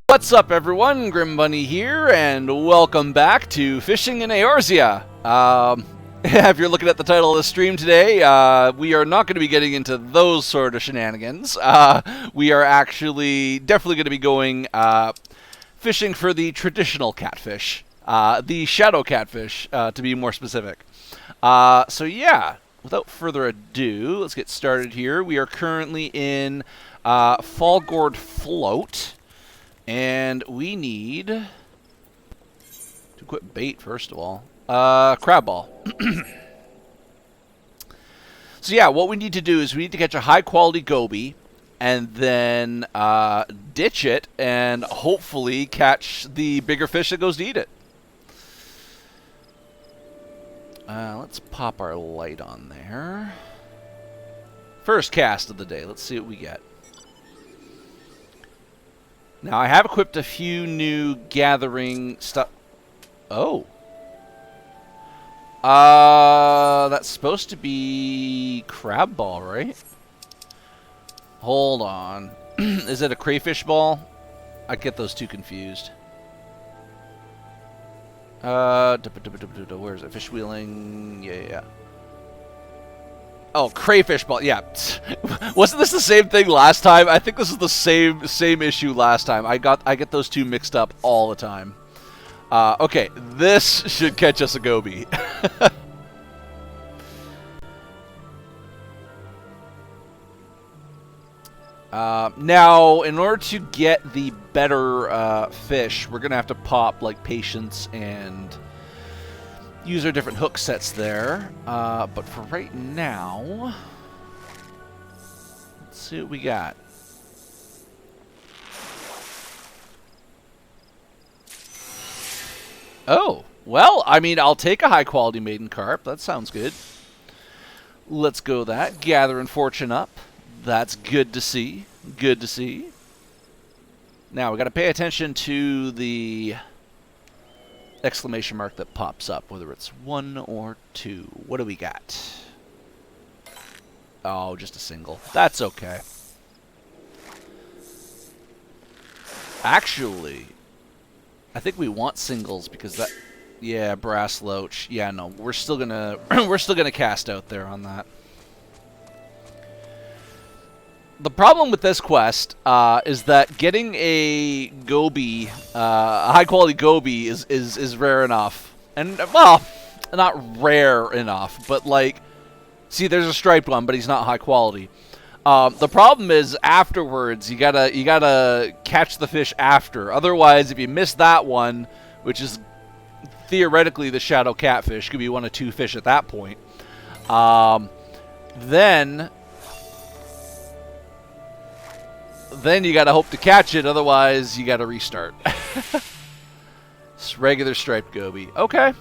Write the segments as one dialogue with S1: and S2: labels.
S1: What's up, everyone? GrimBunny here, and welcome back to Fishing in Eorzea. If you're looking at the title of the stream today, we are not going to be getting into those sort of shenanigans. We are actually definitely going to be going fishing for the traditional catfish, the shadow catfish, to be more specific. So yeah, without further ado, let's get started here. We are currently in Fall Gourd Float. And we need to quit bait, first of all. Crab ball. So yeah, what we need to do is we need to catch a high-quality goby, and then ditch it, and hopefully catch the bigger fish that goes to eat it. Let's pop our light on there. First cast of the day. Let's see what we get. Now, I have equipped a few new gathering stuff. Oh. That's supposed to be crab ball, right? Hold on. Is it a crayfish ball? I get those two confused. Where is it? Fish wheeling. Yeah. Oh, crayfish ball. Yeah. Wasn't this the same thing last time? I think this is the same issue last time. I get those two mixed up all the time. Okay, this should catch us a goby. Now, in order to get the better fish, we're gonna have to pop like patience and use our different hook sets there, but for right now, let's see what we got. Oh, well, I mean, I'll take a high-quality maiden carp. That sounds good. Let's go that. Gathering fortune up. That's good to see. Good to see. Now, we got to pay attention to the exclamation mark that pops up, whether it's 1 or 2. What do we got? Oh, just a single. That's okay. Actually, I think we want singles because that, yeah, brass loach. Yeah, no, we're still gonna we're still gonna cast out there on that. The problem with this quest is that getting a goby, a high-quality goby, is rare enough, and well, not rare enough, but like, see, there's a striped one, but he's not high quality. The problem is afterwards, you gotta catch the fish after. Otherwise, if you miss that one, which is theoretically the shadow catfish, could be 1 of 2 fish at that point. Then you gotta hope to catch it, otherwise you gotta restart. It's regular striped goby. Okay.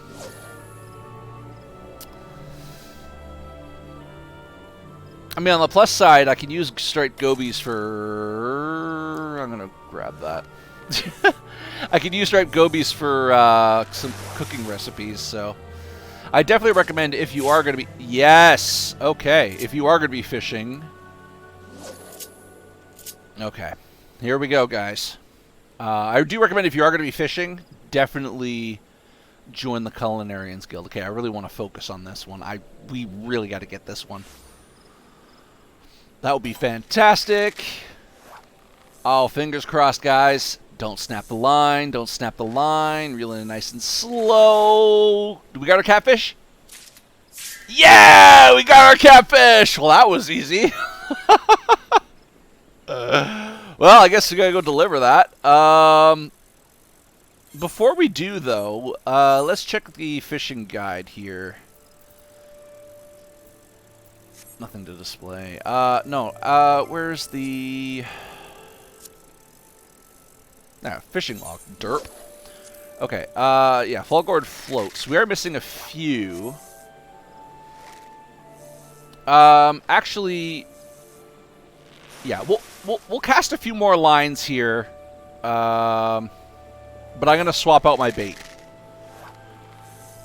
S1: I mean, on the plus side, I can use striped gobies for... I'm gonna grab that. I can use striped gobies for some cooking recipes, so... I definitely recommend if you are gonna be... Yes! Okay, if you are gonna be fishing... Okay, here we go, guys. I do recommend if you are going to be fishing, definitely join the Culinarians Guild. Okay, I really want to focus on this one. We really got to get this one. That would be fantastic. Oh, fingers crossed, guys. Don't snap the line. Don't snap the line. Reel in nice and slow. Do we got our catfish? Yeah, we got our catfish. Well, that was easy. Well, I guess we gotta go deliver that. Before we do, though, let's check the fishing guide here. Nothing to display. No, where's the... fishing log. Derp. Okay, yeah, Fall Gourd floats. We are missing a few. Actually... Yeah, we'll cast a few more lines here, but I'm gonna swap out my bait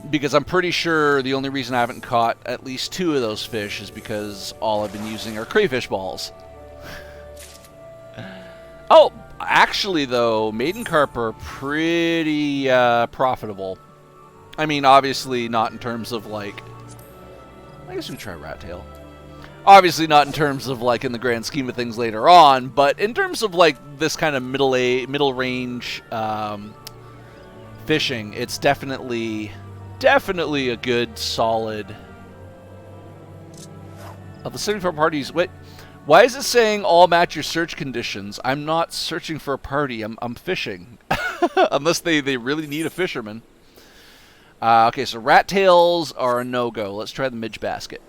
S1: because I'm pretty sure the only reason I haven't caught at least 2 of those fish is because all I've been using are crayfish balls. Oh, Actually, though, maiden carp are pretty profitable. I mean, obviously not in terms of, like... I guess we can try rat tail. Obviously not in terms of, like, in the grand scheme of things later on, but in terms of, like, this kind of middle range fishing, it's definitely a good, solid... Of the 74 parties... Wait, why is it saying all match your search conditions? I'm not searching for a party, I'm fishing. Unless they really need a fisherman. Okay, so rat tails are a no-go. Let's try the midge basket.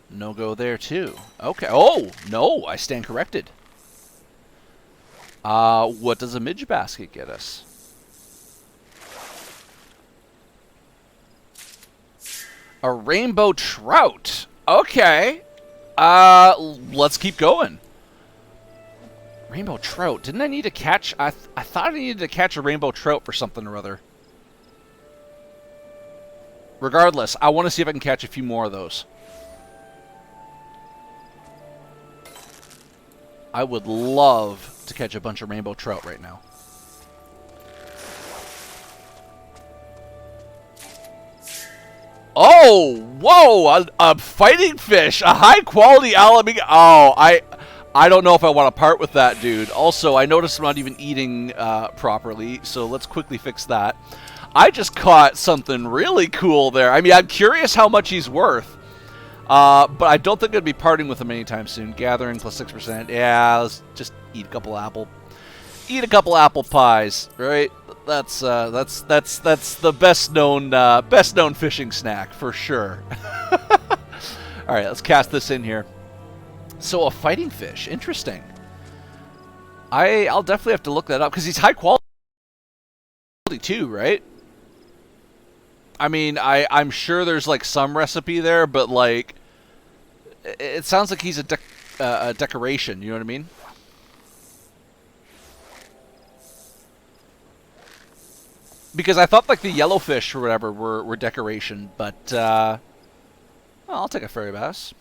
S1: No-go there, too. Okay. Oh, no, I stand corrected. What does a midge basket get us? A rainbow trout. Okay. Let's keep going. Rainbow trout. Didn't I need to catch... I thought I needed to catch a rainbow trout for something or other. Regardless, I want to see if I can catch a few more of those. I would love to catch a bunch of rainbow trout right now. Oh, whoa, a fighting fish, a high-quality aluminium. Oh, I don't know if I want to part with that, dude. Also, I noticed I'm not even eating properly, so let's quickly fix that. I just caught something really cool there. I mean, I'm curious how much he's worth. But I don't think I'd be parting with him anytime soon. Gathering plus 6%. Yeah, let's just eat a couple apple pies, right? That's the best known fishing snack for sure. All right, let's cast this in here. So a fighting fish, interesting. I'll definitely have to look that up because he's high quality too, right? I mean, I'm sure there's, like, some recipe there, but, like, it sounds like he's a decoration, you know what I mean? Because I thought, like, the yellowfish or whatever were decoration, but, well, I'll take a fairy bass.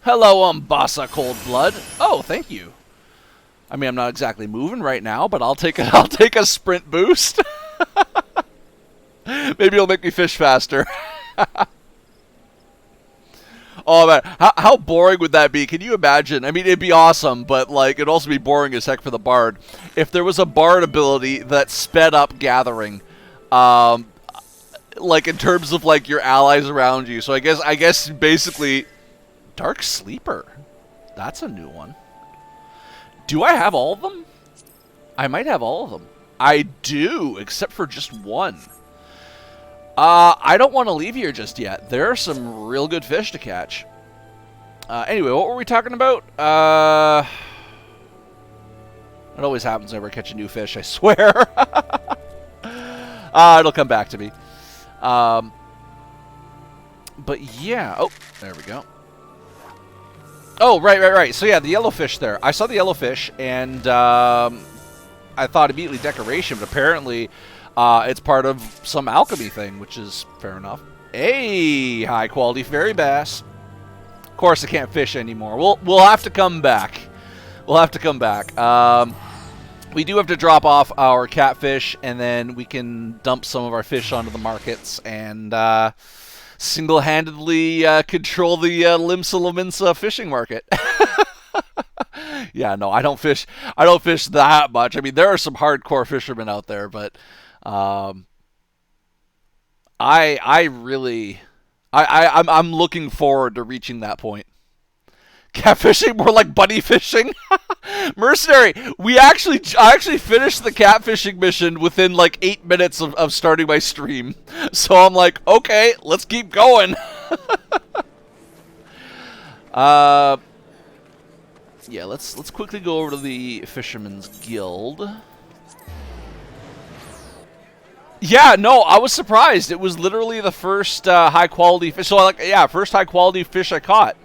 S1: Hello, Umbasa Cold Blood. Oh, thank you. I mean, I'm not exactly moving right now, but I'll take a sprint boost. Maybe it'll make me fish faster. Oh, man. How boring would that be? Can you imagine? I mean, it'd be awesome, but, like, it'd also be boring as heck for the bard. If there was a bard ability that sped up gathering, like, in terms of, like, your allies around you. So I guess basically, Dark Sleeper. That's a new one. Do I have all of them? I might have all of them. I do, except for just one. I don't want to leave here just yet. There are some real good fish to catch. Anyway, what were we talking about? It always happens whenever I catch a new fish, I swear. It'll come back to me. But yeah. Oh, there we go. Oh, right. So yeah, the yellowfish there. I saw the yellowfish, and I thought immediately decoration, but apparently... it's part of some alchemy thing, which is fair enough. Hey, high quality fairy bass. Of course, I can't fish anymore. We'll have to come back. We'll have to come back. We do have to drop off our catfish, and then we can dump some of our fish onto the markets and single-handedly control the Limsa Laminsa fishing market. Yeah, no, I don't fish that much. I mean, there are some hardcore fishermen out there, but I'm looking forward to reaching that point. Catfishing, more like bunny fishing. Mercenary, I actually finished the catfishing mission within like 8 minutes of starting my stream. So I'm like, okay, let's keep going. Yeah, let's quickly go over to the Fisherman's Guild. Yeah, no, I was surprised. It was literally the first high-quality fish. So, first high-quality fish I caught.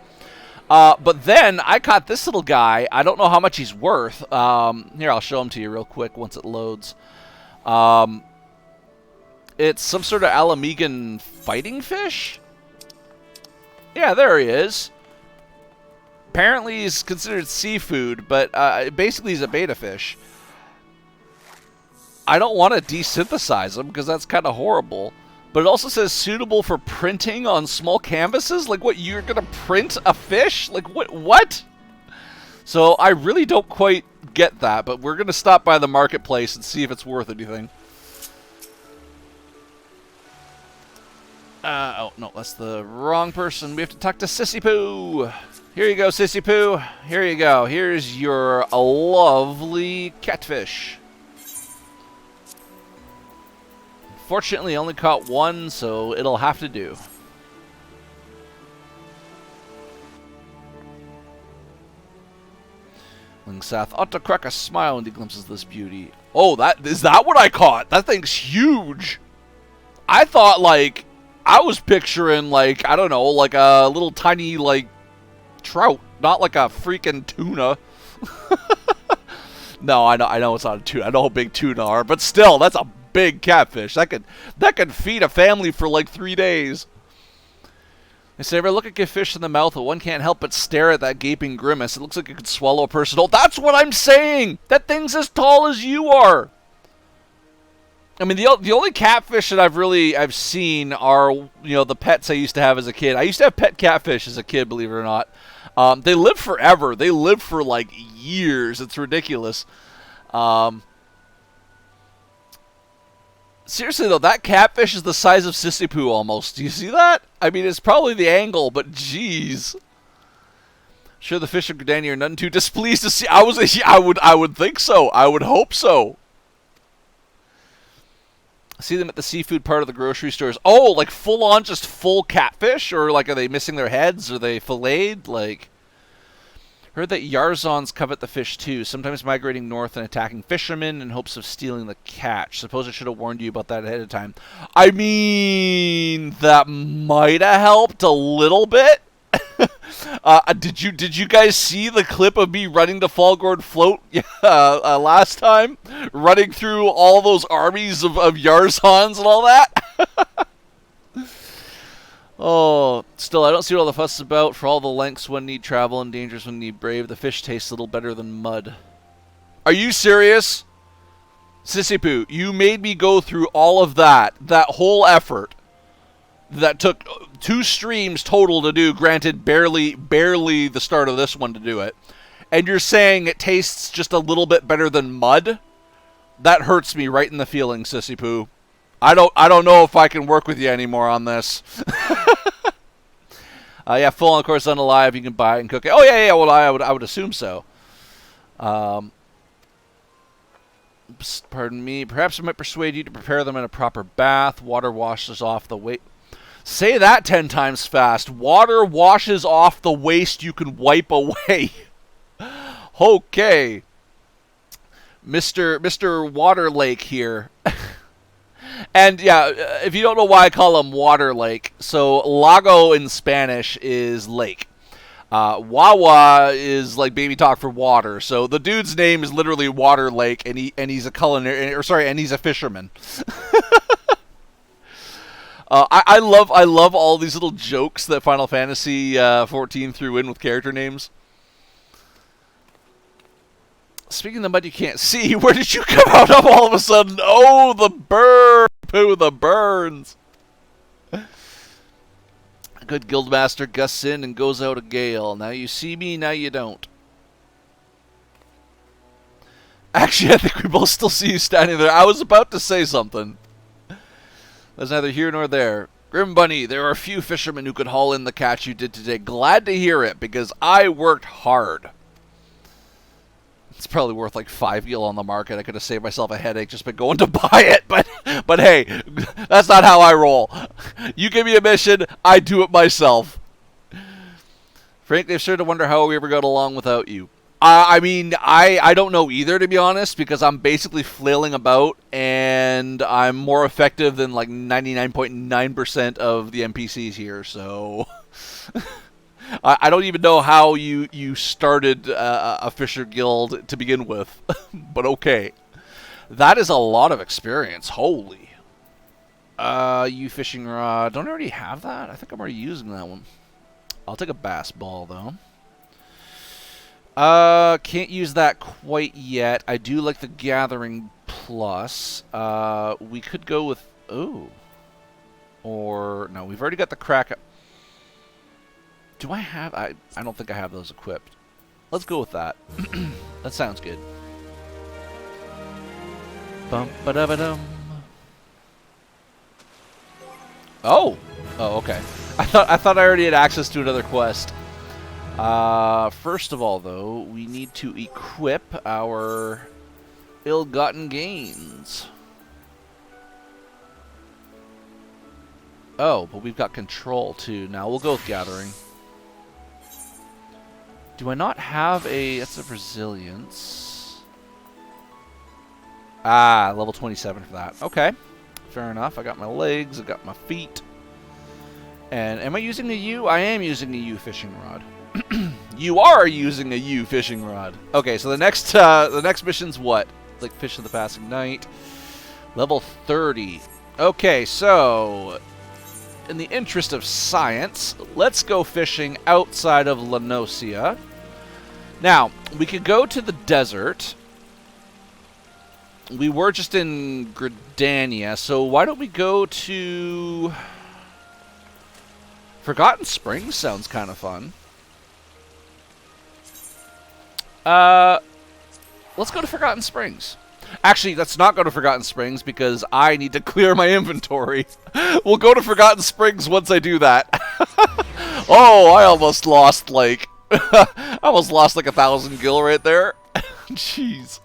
S1: But then I caught this little guy. I don't know how much he's worth. Here, I'll show him to you real quick once it loads. It's some sort of Alamegan fighting fish? Yeah, there he is. Apparently he's considered seafood, but basically he's a betta fish. I don't want to desynthesize him because that's kind of horrible. But it also says suitable for printing on small canvases? Like what, you're going to print a fish? Like what? So I really don't quite get that, but we're going to stop by the marketplace and see if it's worth anything. Oh, no, that's the wrong person. We have to talk to Sissy Poo. Here you go, Sissy Poo. Here you go. Here's your lovely catfish. Fortunately, I only caught one, so it'll have to do. Lingsath ought to crack a smile when he glimpses this beauty. Oh, is that what I caught? That thing's huge. I thought, like, I was picturing, like, I don't know, like a little tiny, like, trout. Not like a freaking tuna. No, I know it's not a tuna. I know how big tuna are, but still, that's a big catfish. That could feed a family for like 3 days. They say, ever look at a fish in the mouth, but one can't help but stare at that gaping grimace. It looks like it could swallow a person whole. That's what I'm saying! That thing's as tall as you are! I mean, the only catfish that I've seen are, you know, the pets I used to have as a kid. I used to have pet catfish as a kid, believe it or not. They live forever. They live for, like, years. It's ridiculous. Seriously, though, that catfish is the size of Sissy Poo almost. Do you see that? I mean, it's probably the angle, but jeez. Sure, the fish of Gridania are none too displeased to see. I would think so. I would hope so. I see them at the seafood part of the grocery stores. Oh, like full-on, just full catfish? Or, like, are they missing their heads? Are they filleted? Like, heard that Eorzea covet the fish, too, sometimes migrating north and attacking fishermen in hopes of stealing the catch. Suppose I should have warned you about that ahead of time. I mean, that might have helped a little bit. Did you guys see the clip of me running the Fallgourd float last time? Running through all those armies of Eorzeas and all that? Oh, still, I don't see what all the fuss is about. For all the lengths one need travel and dangers one need brave, the fish tastes a little better than mud. Are you serious? Sissy Poo, you made me go through all of that whole effort. That took 2 streams total to do, granted barely the start of this one to do it. And you're saying it tastes just a little bit better than mud? That hurts me right in the feeling, Sissy Poo. I don't know if I can work with you anymore on this. Yeah, full on, of course, unalive. You can buy it and cook it. Oh yeah. Well, I would assume so. Pardon me. Perhaps I might persuade you to prepare them in a proper bath. Water washes off the waste. Say that 10 times fast. Water washes off the waste you can wipe away. Okay. Mr. Water Lake here. And yeah, if you don't know why I call him Water Lake, so lago in Spanish is lake. Wawa is like baby talk for water. So the dude's name is literally Water Lake, and he's a culinary, and he's a fisherman. I love all these little jokes that Final Fantasy 14 threw in with character names. Speaking of the mud you can't see, where did you come out of all of a sudden? Oh, the burn! Pooh, the burns! Good guildmaster gusts in and goes out a gale. Now you see me, now you don't. Actually, I think we both still see you standing there. I was about to say something. That's neither here nor there. GrimBunny, there are a few fishermen who could haul in the catch you did today. Glad to hear it, because I worked hard. It's probably worth like 5 gil on the market. I could have saved myself a headache just by going to buy it, but hey, that's not how I roll. You give me a mission, I do it myself. Frankly, I've started to wonder how we ever got along without you. I mean, I don't know either, to be honest, because I'm basically flailing about, and I'm more effective than like 99.9% of the NPCs here, so... I don't even know how you started a Fisher Guild to begin with, but okay. That is a lot of experience. Holy. You fishing rod. Don't I already have that? I think I'm already using that one. I'll take a bass ball, though. Can't use that quite yet. I do like the Gathering Plus. We could go with... Ooh. Or... No, we've already got the Crack... Do I have... I don't think I have those equipped. Let's go with that. That sounds good. Bum-ba-da-ba-dum. Oh! Oh, okay. I thought I already had access to another quest. First of all, though, we need to equip our ill-gotten gains. Oh, but we've got control, too. Now, we'll go with Gathering. Do I not have a... That's a Resilience. Ah, level 27 for that. Okay. Fair enough. I got my legs. I got my feet. And am I using a U? I am using a U fishing rod. You are using a U fishing rod. Okay, so the next mission's what? Like Fish of the Passing Night. Level 30. Okay, so in the interest of science, let's go fishing outside of Eorzea. Now, we could go to the desert. We were just in Gridania, so why don't we go to... Forgotten Springs sounds kind of fun. Let's go to Forgotten Springs. Actually, let's not go to Forgotten Springs because I need to clear my inventory. We'll go to Forgotten Springs once I do that. Oh, I almost lost like... I almost lost like 1,000 gil right there. Jeez.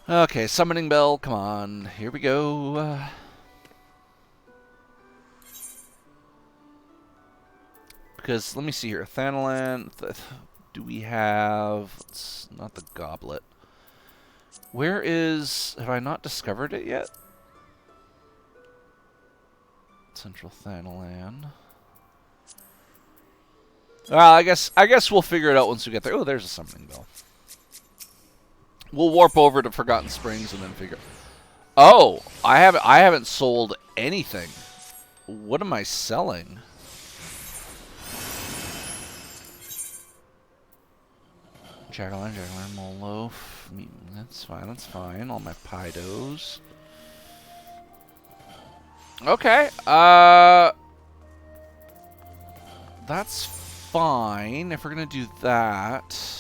S1: Okay, summoning bell, come on. Here we go. Because, let me see here. Thanalan, do we have... It's not the goblet. Where is... Have I not discovered it yet? Central Thanalan. Well, I guess we'll figure it out once we get there. Oh, there's a summoning bell. We'll warp over to Forgotten Springs and then figure... Oh! I haven't sold anything. What am I selling? Jaggerland, mole loaf. That's fine, that's fine. All my pie doughs. Okay, that's fine if we're gonna do that.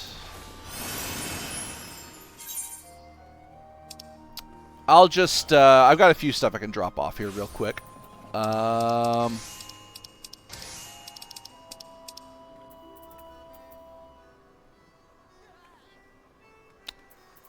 S1: I'll just, I've got a few stuff I can drop off here real quick.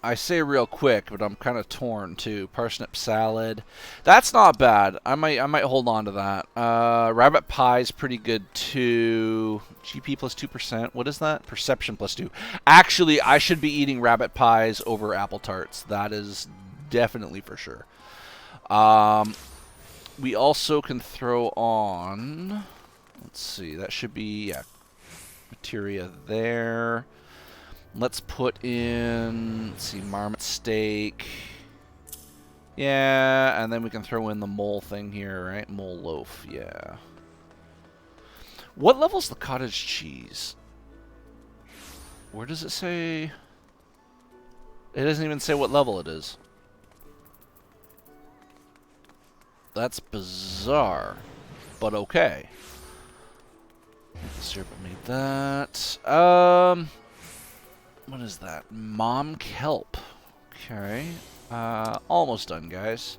S1: I say real quick, but I'm kind of torn too. Parsnip salad, that's not bad. I might hold on to that. Rabbit pie is pretty good too. GP plus 2%. What is that? Perception plus 2. Actually, I should be eating rabbit pies over apple tarts. That is definitely for sure. We also can throw on. Let's see. That should be materia there. Let's put in, let's see, marmot steak. Yeah, and then we can throw in the mole thing here, right? Mole loaf, yeah. What level's the cottage cheese? Where does it say? It doesn't even say what level it is. That's bizarre, but okay. Syrup made that. What is that? Mom kelp. Okay. Almost done, guys.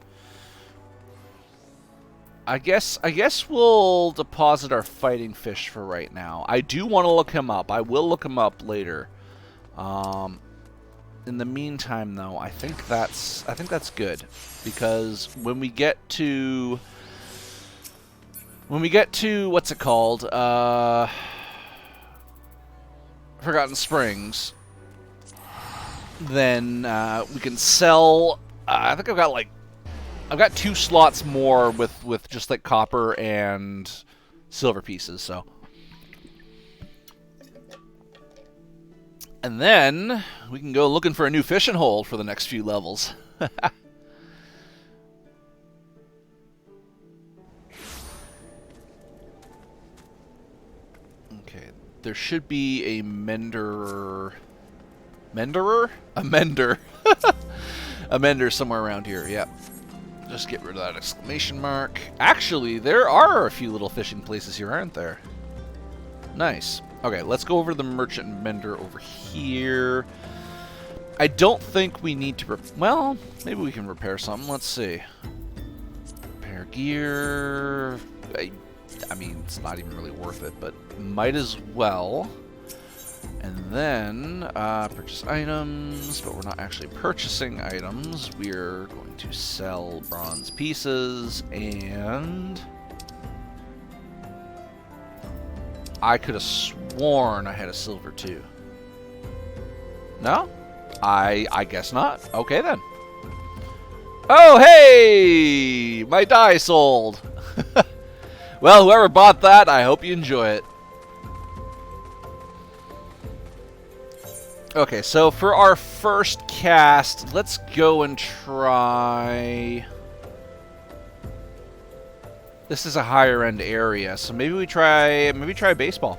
S1: I guess we'll deposit our fighting fish for right now. I do want to look him up. I will look him up later. In the meantime, though, I think that's good because when we get to what's it called? Forgotten Springs. Then we can sell. I think I've got 2 slots more with just like copper and silver pieces. So, and then We can go looking for a new fishing hole for the next few levels. Okay, there should be a menderer. Menderer? A mender. A mender somewhere around here, yeah. Just get rid of that exclamation mark. Actually, there are a few little fishing places here, aren't there? Nice. Okay, let's go over to the merchant and mender over here. I don't think we need to... well, maybe we can repair something. Let's see. Repair gear... I mean, it's not even really worth it, but might as well. And then, purchase items, but we're not actually purchasing items. We're going to sell bronze pieces, and... I could have sworn I had a silver too. No? I guess not. Okay then. Oh, hey! My die sold! Well, whoever bought that, I hope you enjoy it. Okay, so for our first cast, let's go and try... This is a higher end area, so maybe we try baseball.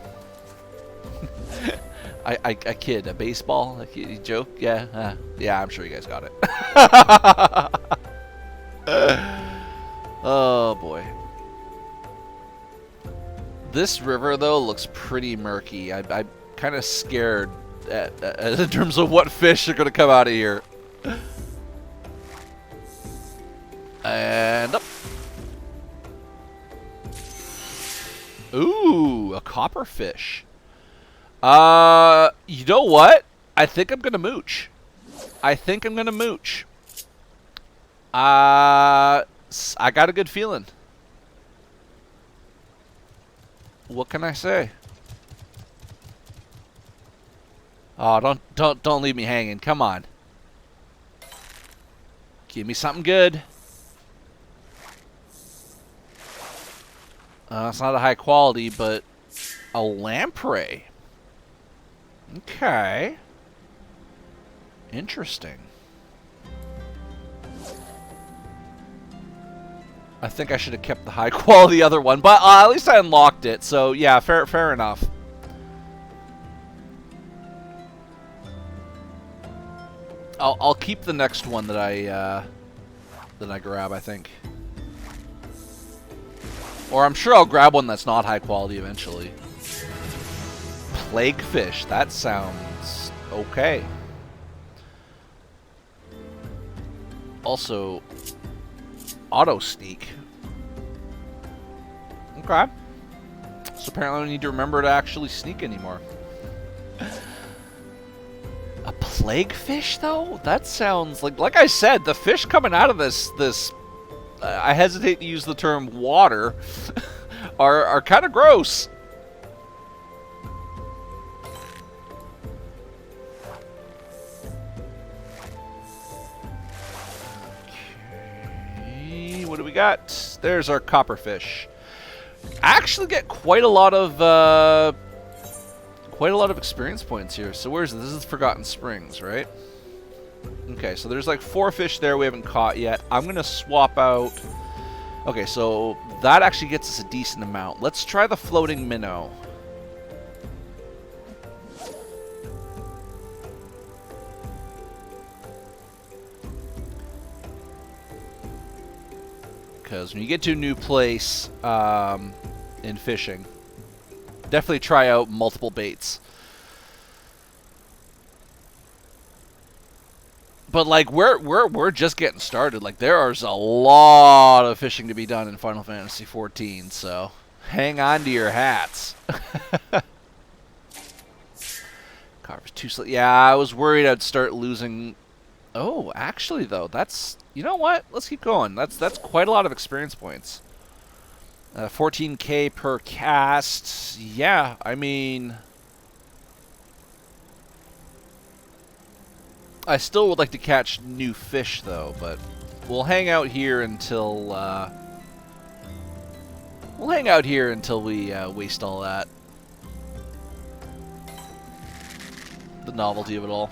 S1: I kid, a baseball? A joke? Yeah, yeah, I'm sure you guys got it. Oh boy. This river though looks pretty murky. I'm kind of scared in terms of what fish are going to come out of here. And up. Ooh, a copperfish. You know what? I think I'm gonna mooch. I got a good feeling. What can I say? Oh, don't leave me hanging. Come on. Give me something good. It's not a high quality, but a lamprey. Okay. Interesting. I think I should have kept the high quality other one, but at least I unlocked it. So yeah, fair enough. I'll keep the next one that I grab, I think. Or I'm sure I'll grab one that's not high quality eventually. Plaguefish, that sounds okay. Also, auto sneak. Okay. So apparently I don't need to remember to actually sneak anymore. A plaguefish though? That sounds like I said, the fish coming out of this I hesitate to use the term water, are kind of gross. Okay, what do we got? There's our copperfish. I actually get quite a lot of experience points here. So where's this? This is Forgotten Springs, right? Okay, so there's like 4 fish there we haven't caught yet. I'm going to swap out... Okay, so that actually gets us a decent amount. Let's try the floating minnow. Because when you get to a new place in fishing, definitely try out multiple baits. But like we're just getting started. Like there's a lot of fishing to be done in Final Fantasy XIV, so hang on to your hats. Carver's too slow. Yeah, I was worried I'd start losing. Oh, actually though, that's, you know what? Let's keep going. That's quite a lot of experience points. 14k per cast. Yeah, I mean, I still would like to catch new fish, though, but we'll hang out here until we waste all that. the novelty of it all.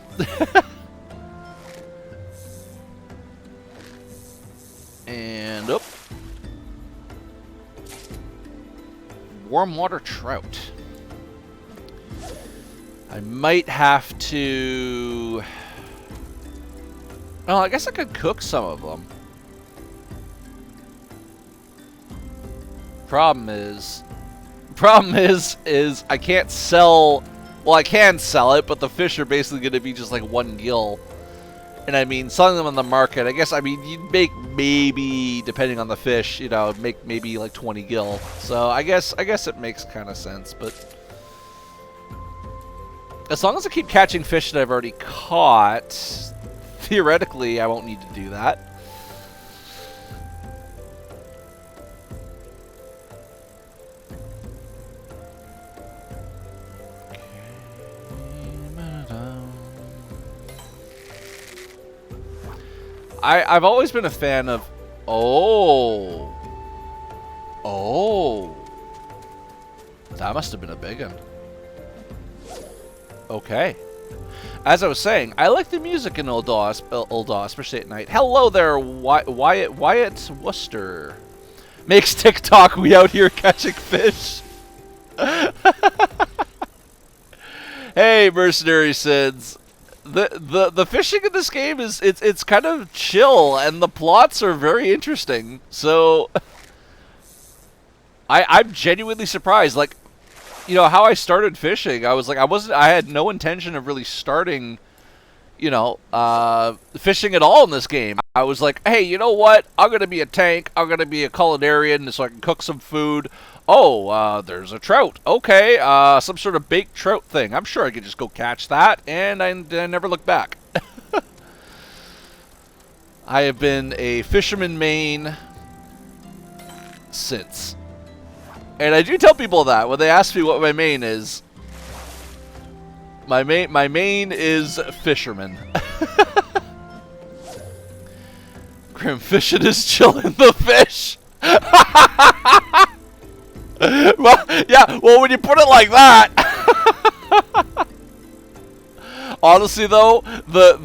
S1: And up. Warm water trout. I might have to... Oh, I guess I could cook some of them. Problem is I can't sell... Well, I can sell it, but the fish are basically going to be just like 1 gill. And I mean, selling them on the market, I guess, I mean, you'd make maybe, depending on the fish, you know, make maybe like 20 gil. So I guess it makes kind of sense, but as long as I keep catching fish that I've already caught, theoretically, I won't need to do that. I've always been a fan of... Oh. That must have been a big one. Okay. As I was saying, I like the music in Ul'dah, especially at night. Hello there, Wyatt Worcester. Makes TikTok, we out here catching fish. Hey, Mercenary Sids. The fishing in this game is it's kind of chill, and the plots are very interesting. So I'm genuinely surprised. Like, you know, how I started fishing, I had no intention of really starting, you know, fishing at all in this game. I was like, hey, you know what? I'm gonna be a tank. I'm gonna be a culinarian so I can cook some food. Oh, there's a trout. Okay, some sort of baked trout thing. I'm sure I could just go catch that, and I never look back. I have been a fisherman main since. And I do tell people that when they ask me what my main is. My main is fisherman. Grim fishing is chilling the fish. Well, yeah, well, when you put it like that. Honestly, though, the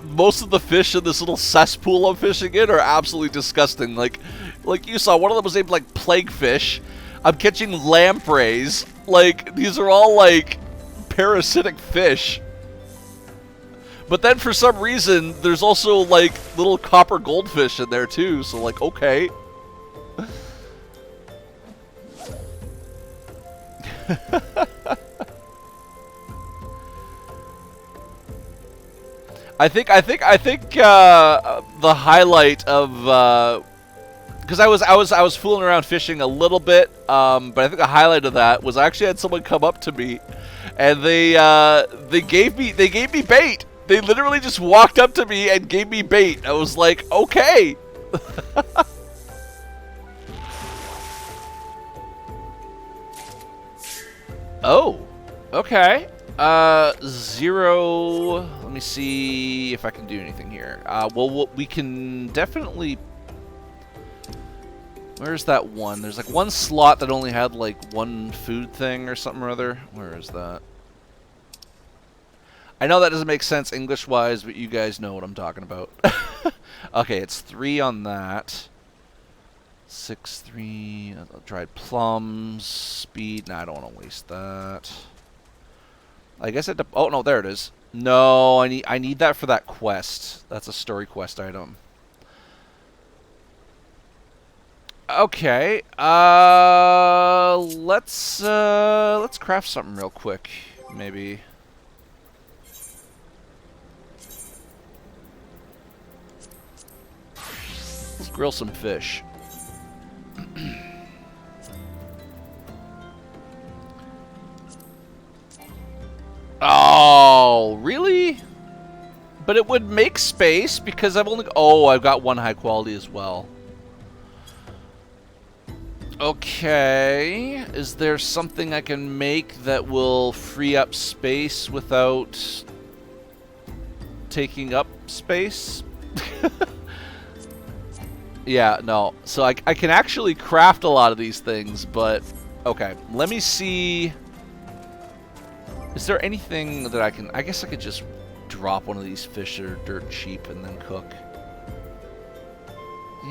S1: most of the fish in this little cesspool I'm fishing in are absolutely disgusting. Like you saw, one of them was named like plague fish. I'm catching lampreys. Like, these are all like parasitic fish. But then for some reason, there's also like little copper goldfish in there too. So like, okay. I think the highlight of because I was fooling around fishing a little bit, but I think the highlight of that was I actually had someone come up to me, and they gave me bait. They literally just walked up to me and gave me bait. I was like, okay. Oh, okay. 0. Let me see if I can do anything here. Well, we can definitely. Where's that one? There's like one slot that only had like one food thing or something or other. Where is that? I know that doesn't make sense English-wise, but you guys know what I'm talking about. Okay, it's 3 on that. 6, 3. Dried plums. Speed. Nah, I don't want to waste that. I guess it. Oh no, there it is. No, I need that for that quest. That's a story quest item. Okay. Let's craft something real quick, maybe. Let's grill some fish. Oh, really? But it would make space because I've only... Oh, I've got one high quality as well. Okay. Is there something I can make that will free up space without taking up space? Yeah, no. So I can actually craft a lot of these things, but... Okay, let me see... Is there anything that I can... I guess I could just drop one of these fish that are dirt cheap and then cook.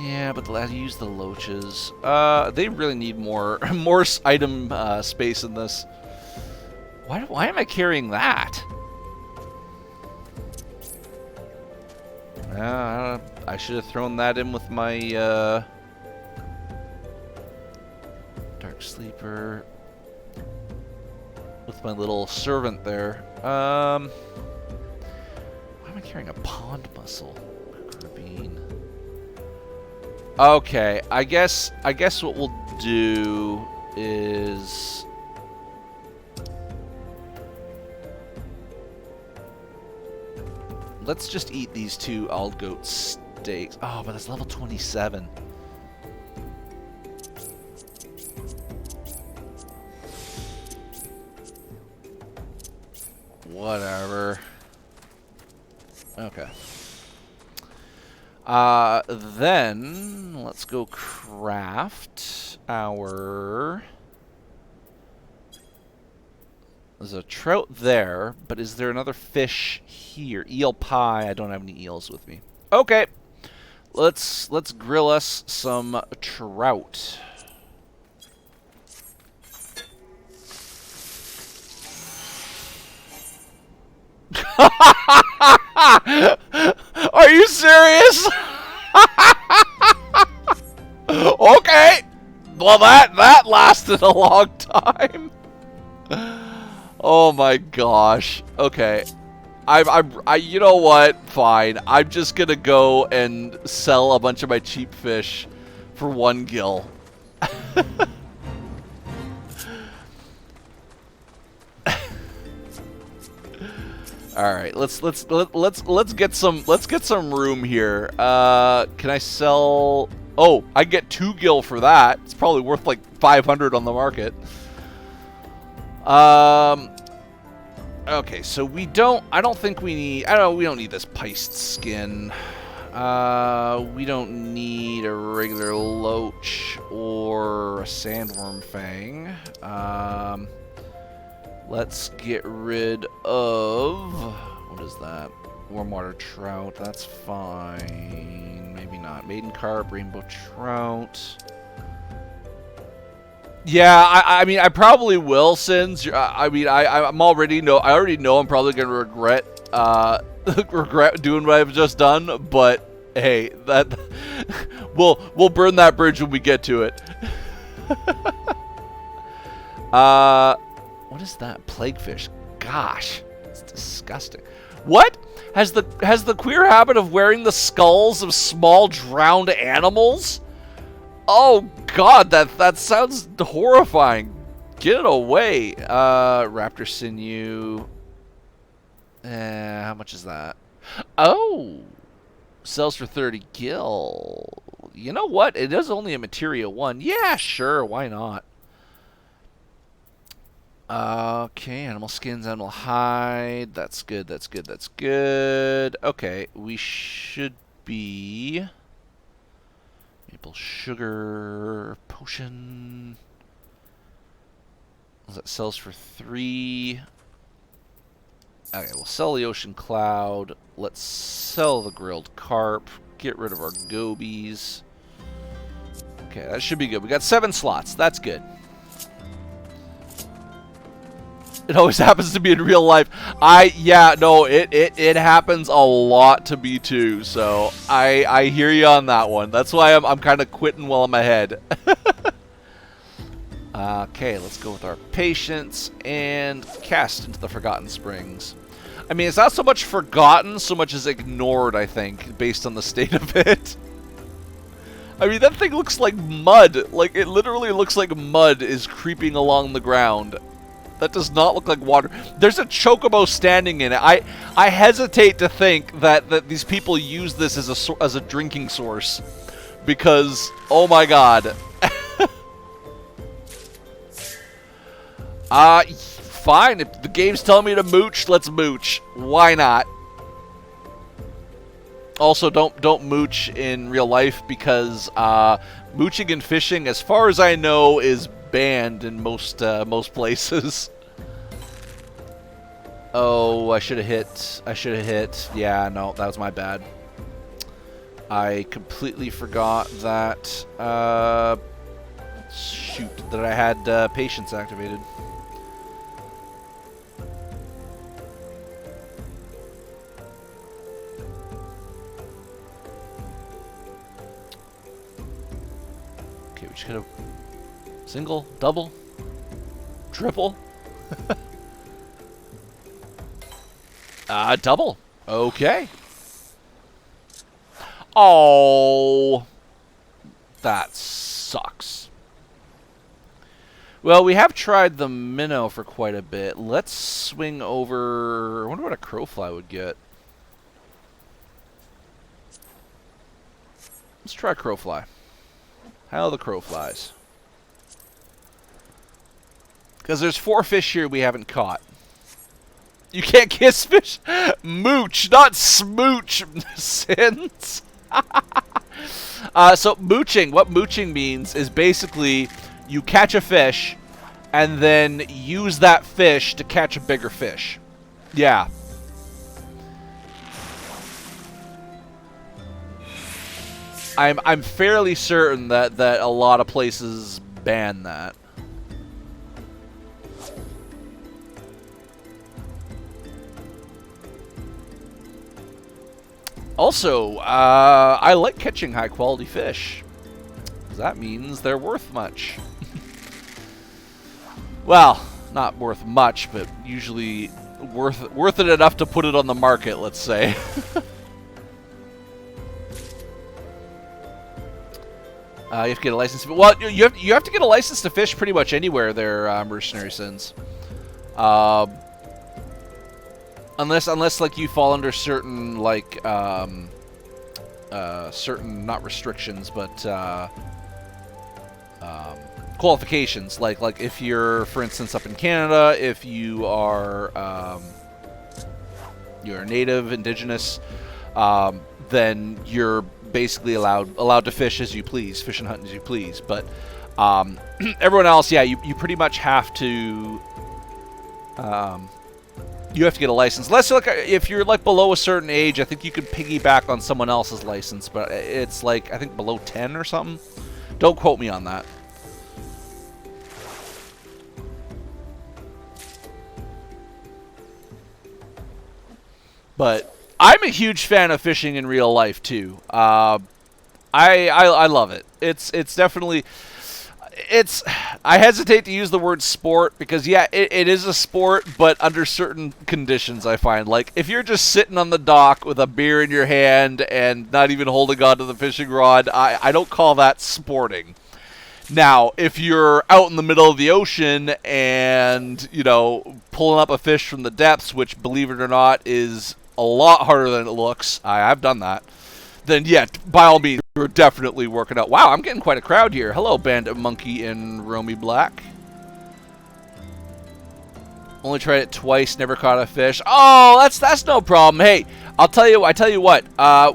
S1: Yeah, but I use the loaches. They really need more item space in this. Why am I carrying that? I should have thrown that in with my Dark Sleeper. With my little servant there. Why am I carrying a pond mussel? Carabine. Okay, I guess what we'll do is let's just eat these 2 old goat steaks. Oh, but that's level 27. Whatever. Okay. Then let's go craft our... There's a trout there, but is there another fish here? Eel pie. I don't have any eels with me. Okay. Let's grill us some trout. Are you serious? Okay. Well, that lasted a long time. Oh my gosh. Okay. I you know what? Fine. I'm just gonna go and sell a bunch of my cheap fish for 1 gil. All right, let's get some room here. Can I sell? Oh, I get 2 gil for that. It's probably worth like 500 on the market. Okay, so we don't. I don't think we need. We don't need this Peist skin. We don't need a regular loach or a sandworm fang. Let's get rid of... What is that? Warm water trout. That's fine. Maybe not. Maiden carp, rainbow trout. Yeah, I mean, I probably will, since I already know I'm probably gonna regret regret doing what I've just done. But hey, that we'll burn that bridge when we get to it. What is that? Plaguefish. Gosh, it's disgusting. What? Has the queer habit of wearing the skulls of small drowned animals? Oh god, that sounds horrifying. Get it away. Raptor sinew. How much is that? Oh, sells for 30 gil. You know what? It is only a materia 1. Yeah, sure. Why not? Okay, animal skins, animal hide. That's good, that's good, that's good. Okay, we should be... Maple sugar potion. That sells for 3. Okay, we'll sell the ocean cloud. Let's sell the grilled carp. Get rid of our gobies. Okay, that should be good. We got 7 slots. That's good. It always happens to me in real life. Yeah, no, it happens a lot to me too. So I hear you on that one. That's why I'm kind of quitting while I'm ahead. Okay, let's go with our patience and cast into the Forgotten Springs. I mean, it's not so much forgotten, so much as ignored, I think, based on the state of it. I mean, that thing looks like mud. Like, it literally looks like mud is creeping along the ground. That does not look like water. There's a chocobo standing in it. I hesitate to think that these people use this as a drinking source, because oh my god. Fine. If the game's telling me to mooch, let's mooch. Why not? Also, don't mooch in real life, because mooching and fishing, as far as I know, is banned in most places. Oh, I should have hit. I should have hit. Yeah, no, that was my bad. I completely forgot that, shoot, that I had patience activated. Okay, we just gotta single, double, triple. Double. Okay. Oh, that sucks. Well, we have tried the minnow for quite a bit. Let's swing over. I wonder what a crowfly would get. Let's try crowfly. How are the crowflies? Because there's 4 fish here we haven't caught. You can't kiss fish? Mooch, not smooch, Sins. So mooching, what mooching means is basically you catch a fish and then use that fish to catch a bigger fish. Yeah. I'm fairly certain that a lot of places ban that. Also, I like catching high-quality fish. That means they're worth much. Well, not worth much, but usually worth it enough to put it on the market, let's say. You have to get a license. Well, you have to get a license to fish pretty much anywhere there, Mercenary Sins. Unless like you fall under certain like certain, not restrictions, but qualifications. Like if you're, for instance, up in Canada, if you are you're native, indigenous, then you're basically allowed to fish as you please, fish and hunt as you please. But everyone else, yeah, you pretty much have to. You have to get a license. Unless like if you're like below a certain age, I think you can piggyback on someone else's license, but it's like I think below 10 or something. Don't quote me on that. But I'm a huge fan of fishing in real life too. I love it. It's definitely. I hesitate to use the word sport because, yeah, it is a sport, but under certain conditions, I find. Like, if you're just sitting on the dock with a beer in your hand and not even holding on to the fishing rod, I don't call that sporting. Now, if you're out in the middle of the ocean and, you know, pulling up a fish from the depths, which, believe it or not, is a lot harder than it looks, I've done that, then yeah, by all means, we're definitely working out. Wow, I'm getting quite a crowd here. Hello, Bandit Monkey and Romy Black. Only tried it twice, never caught a fish. Oh, that's no problem. Hey, I tell you what.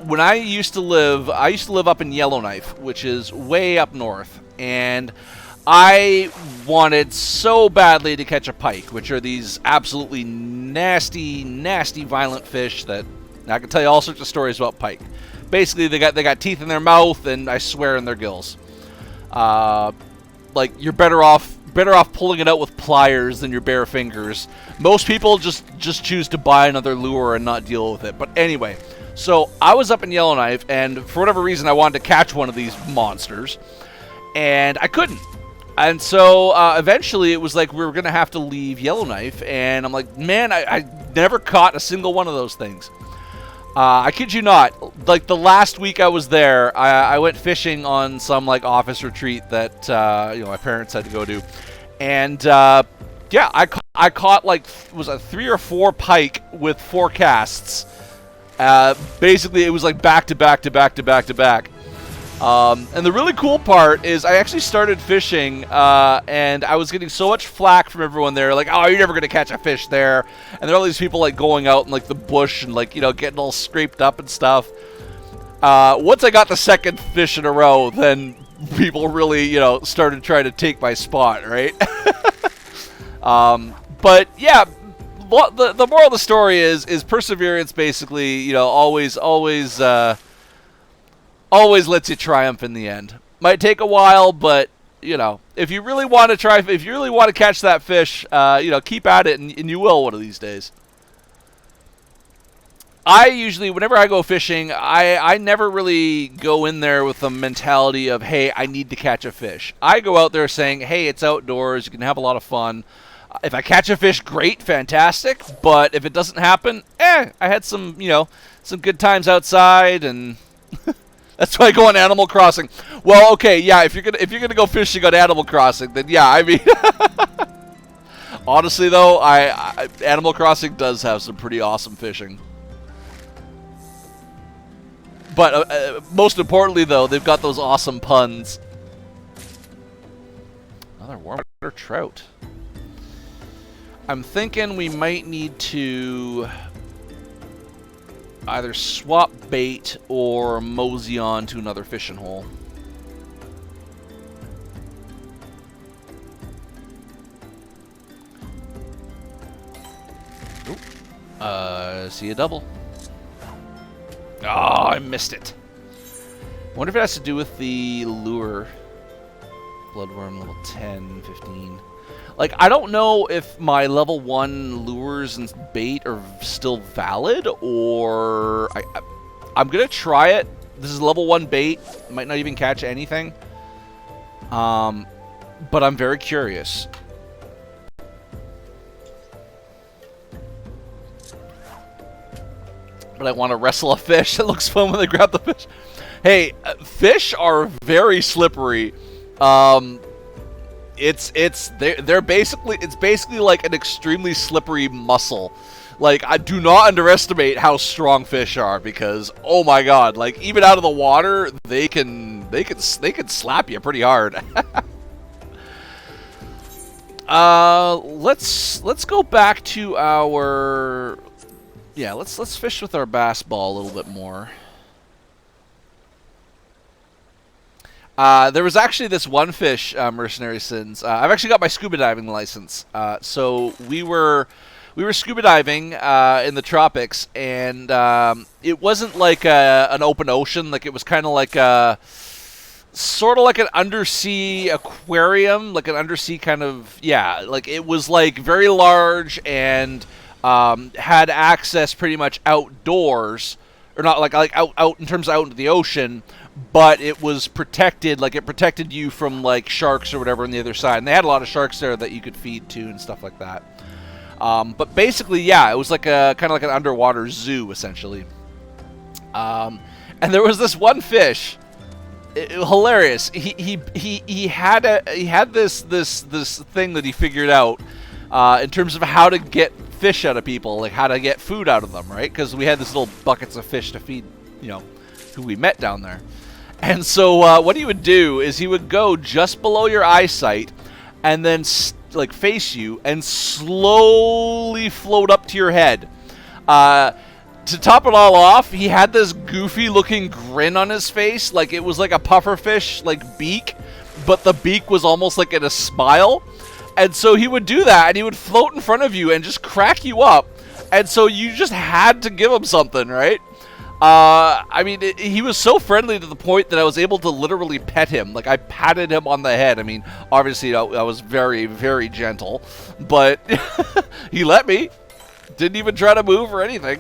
S1: When I used to live up in Yellowknife, which is way up north, and I wanted so badly to catch a pike, which are these absolutely nasty, nasty, violent fish that I can tell you all sorts of stories about pike. Basically, they got teeth in their mouth, and I swear in their gills. Like you're better off pulling it out with pliers than your bare fingers. Most people just choose to buy another lure and not deal with it. But anyway, so I was up in Yellowknife, and for whatever reason, I wanted to catch one of these monsters, and I couldn't. And so eventually, it was like we were gonna have to leave Yellowknife, and I'm like, man, I never caught a single one of those things. I kid you not, like the last week I was there, I went fishing on some like office retreat that you know, my parents had to go to, and yeah, I caught like was a 3 or 4 pike with 4 casts. Basically, it was like back to back to back to back to back. And the really cool part is I actually started fishing, and I was getting so much flack from everyone there, like, oh, you're never going to catch a fish there. And there are all these people, like, going out in, like, the bush and, like, you know, getting all scraped up and stuff. Once I got the second fish in a row, then people really, you know, started trying to take my spot, right? But, yeah, the moral of the story is perseverance. Basically, you know, always lets you triumph in the end. Might take a while, but you know, if you really want to catch that fish, you know, keep at it, and you will one of these days. I usually, whenever I go fishing, I never really go in there with the mentality of, hey, I need to catch a fish. I go out there saying, hey, it's outdoors, you can have a lot of fun. If I catch a fish, great, fantastic. But if it doesn't happen, I had some, you know, some good times outside, and that's why I go on Animal Crossing. Well, okay, yeah, if you're gonna go fishing on Animal Crossing, then yeah, I mean, honestly though, Animal Crossing does have some pretty awesome fishing. But most importantly, though, they've got those awesome puns. Another warm water trout. I'm thinking we might need to either swap bait or mosey on to another fishing hole. See a double. Oh, I missed it. Wonder if it has to do with the lure. Bloodworm level 10, 15. Like, I don't know if my level 1 lures and bait are still valid, or I'm going to try it. This is level 1 bait. Might not even catch anything. But I'm very curious. But I want to wrestle a fish. It looks fun when they grab the fish. Hey, fish are very slippery. They're basically like an extremely slippery mussel. Like, I do not underestimate how strong fish are, because oh my god, like even out of the water, they can slap you pretty hard. Let's go back to our let's fish with our bass ball a little bit more. There was actually this one fish, Mercenary Sins. I've actually got my scuba diving license. So we were scuba diving in the tropics, and it wasn't like an open ocean. Like, it was kind of like sort of like an undersea aquarium, like an undersea kind of, yeah. Like, it was like very large and had access pretty much outdoors, or not like out in terms of out into the ocean. But it was protected, like it protected you from like sharks or whatever on the other side. And they had a lot of sharks there that you could feed to and stuff like that. But basically, yeah, it was like a kind of like an underwater zoo essentially. And there was this one fish, hilarious. He had this thing that he figured out in terms of how to get fish out of people, like how to get food out of them, right? Because we had these little buckets of fish to feed, you know, who we met down there. And so what he would do is he would go just below your eyesight and then like face you and slowly float up to your head. To top it all off, he had this goofy looking grin on his face, like it was like a pufferfish like beak, but the beak was almost like in a smile. And so he would do that, and he would float in front of you and just crack you up. And so you just had to give him something, right? I mean, he was so friendly to the point that I was able to literally pet him. Like, I patted him on the head. I mean, obviously, I was very, very gentle. But he let me. Didn't even try to move or anything.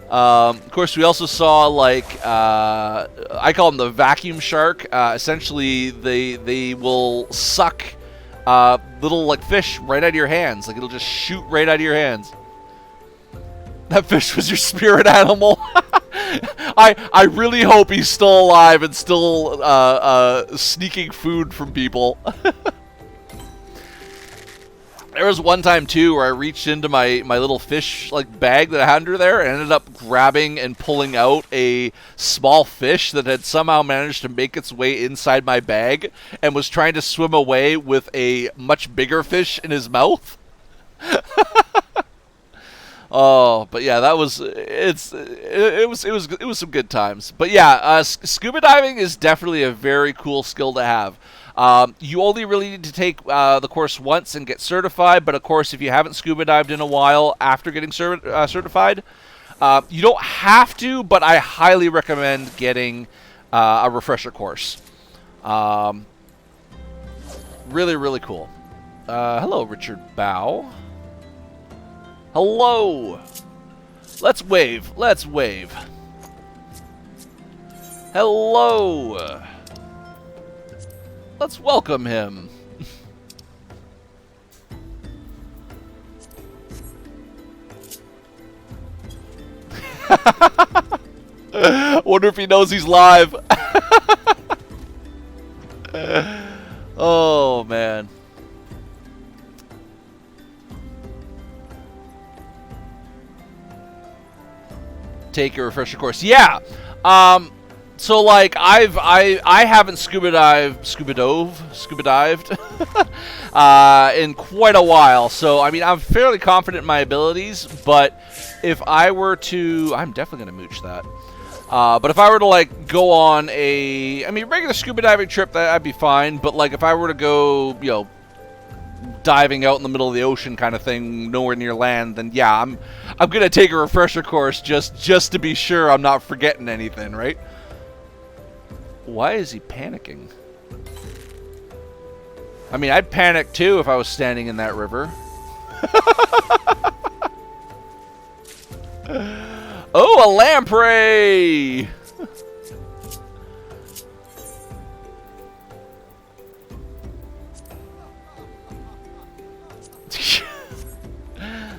S1: Of course, we also saw, like, I call them the vacuum shark. Essentially, they will suck little, like, fish right out of your hands. Like, it'll just shoot right out of your hands. That fish was your spirit animal. I really hope he's still alive and still sneaking food from people. There was one time too where I reached into my little fish like bag that I had under there and ended up grabbing and pulling out a small fish that had somehow managed to make its way inside my bag and was trying to swim away with a much bigger fish in his mouth. Oh, but yeah, that was it was some good times. But yeah, scuba diving is definitely a very cool skill to have. You only really need to take the course once and get certified, but of course, if you haven't scuba dived in a while after getting certified, you don't have to, but I highly recommend getting a refresher course. Really, really cool. Hello, Richard Bow. Hello. Let's wave. Let's wave. Hello. Let's welcome him. Wonder if he knows he's live. Oh, man. Take a refresher course. Yeah. So like I haven't scuba dived in quite a while. So I mean I'm fairly confident in my abilities, but if I were to, I'm definitely gonna mooch that. But if I were to like go on a, I mean regular scuba diving trip, that'd be fine. But like if I were to go, you know, diving out in the middle of the ocean kind of thing, nowhere near land, then yeah, I'm gonna take a refresher course just to be sure I'm not forgetting anything, right? Why is he panicking? I mean, I'd panic too if I was standing in that river. Oh, a lamprey!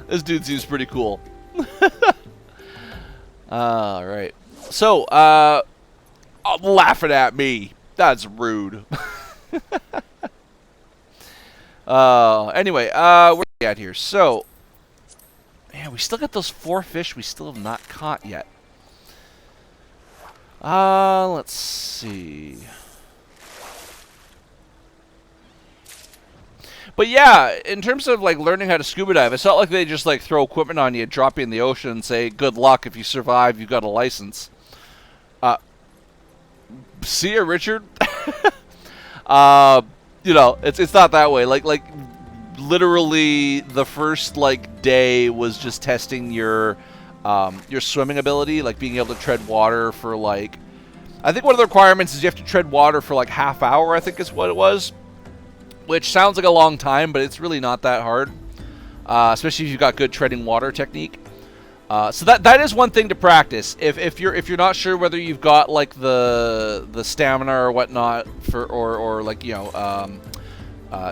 S1: This dude seems pretty cool. Alright. So, laughing at me. That's rude. Anyway, where are we at here? So, man, we still got those 4 fish we still have not caught yet. Let's see. But yeah, in terms of like learning how to scuba dive, it's not like they just like throw equipment on you, drop you in the ocean, and say, "Good luck. If you survive, you've got a license." See ya, Richard. You know, it's not that way. Like literally, the first like day was just testing your swimming ability, like being able to tread water for like. I think one of the requirements is you have to tread water for like half hour. I think is what it was. Which sounds like a long time, but it's really not that hard, especially if you've got good treading water technique. So that is one thing to practice. If you're not sure whether you've got like the stamina or whatnot for or like you know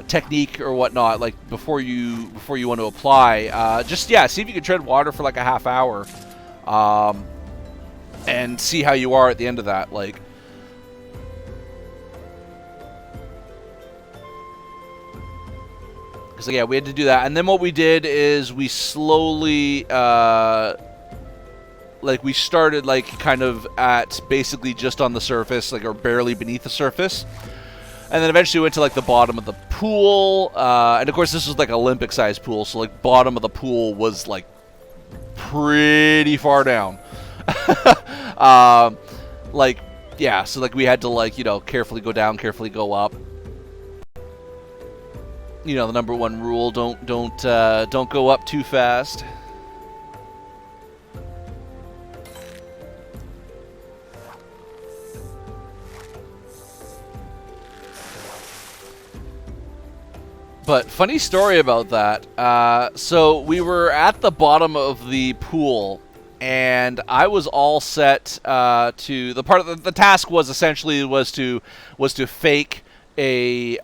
S1: technique or whatnot, like before you want to apply, just yeah, see if you can tread water for like a half hour, and see how you are at the end of that, like. So yeah, we had to do that, and then what we did is we slowly, like we started like kind of at basically just on the surface, like or barely beneath the surface, and then eventually went to like the bottom of the pool, and of course this was like Olympic-sized pool, so like bottom of the pool was like pretty far down, like yeah, so like we had to like you know carefully go down, carefully go up. You know, the number one rule, don't go up too fast. But funny story about that. So we were at the bottom of the pool, and I was all set to the part of the task was essentially to fake a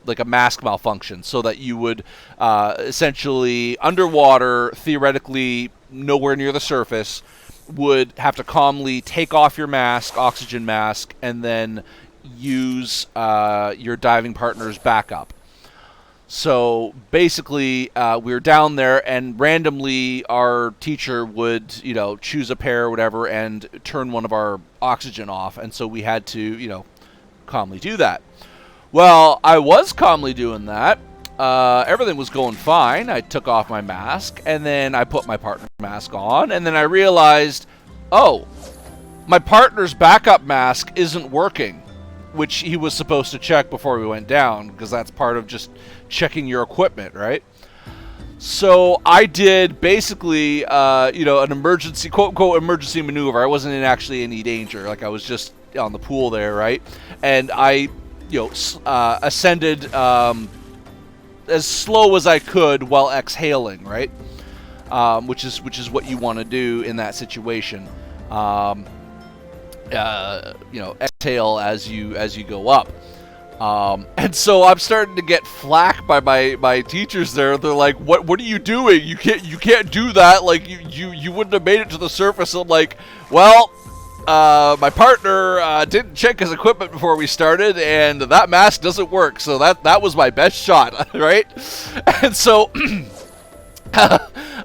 S1: like a mask malfunction, so that you would essentially underwater, theoretically nowhere near the surface, would have to calmly take off your mask, oxygen mask, and then use your diving partner's backup. So basically, we were down there, and randomly our teacher would, you know, choose a pair or whatever and turn one of our oxygen off, and so we had to, you know, calmly do that. Well, I was calmly doing that. Everything was going fine. I took off my mask, and then I put my partner's mask on, and then I realized, oh, my partner's backup mask isn't working. which he was supposed to check before we went down, because that's part of just checking your equipment, right? So I did basically, an emergency, quote-unquote, emergency maneuver. I wasn't in actually any danger. Like, I was just on the pool there, right? And I, ascended as slow as I could while exhaling, right? Which is what you want to do in that situation. Exhale as you go up. And so I'm starting to get flack by my teachers there. They're like, "What are you doing? You can't do that. Like you wouldn't have made it to the surface." I'm like, "Well, my partner didn't check his equipment before we started, and that mask doesn't work. So that was my best shot, right?" And so.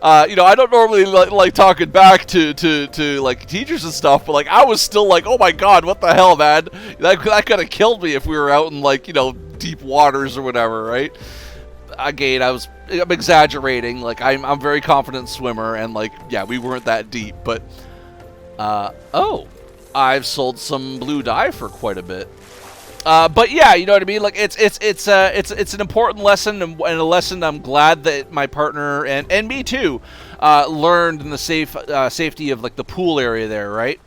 S1: I don't normally like talking back to like teachers and stuff, but like I was still like, oh my god, what the hell, man? That could have killed me if we were out in like deep waters or whatever, right? Again, I'm exaggerating. Like I'm very confident swimmer, and like yeah, we weren't that deep, but I've sold some blue dye for quite a bit. But yeah, you know what I mean. Like it's an important lesson, and a lesson I'm glad that my partner and me too learned in the safety of like the pool area there, right?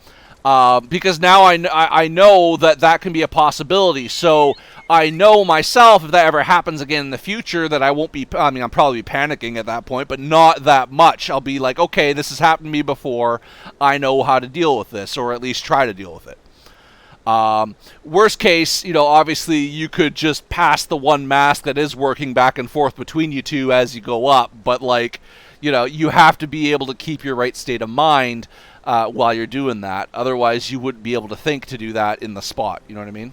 S1: Because now I know that can be a possibility. So I know myself if that ever happens again in the future that I won't be. I mean, I'll probably be panicking at that point, but not that much. I'll be like, okay, this has happened to me before. I know how to deal with this, or at least try to deal with it. Worst case, obviously you could just pass the one mask that is working back and forth between you two as you go up, but like, you have to be able to keep your right state of mind while you're doing that. Otherwise, you wouldn't be able to think to do that in the spot. You know what I mean?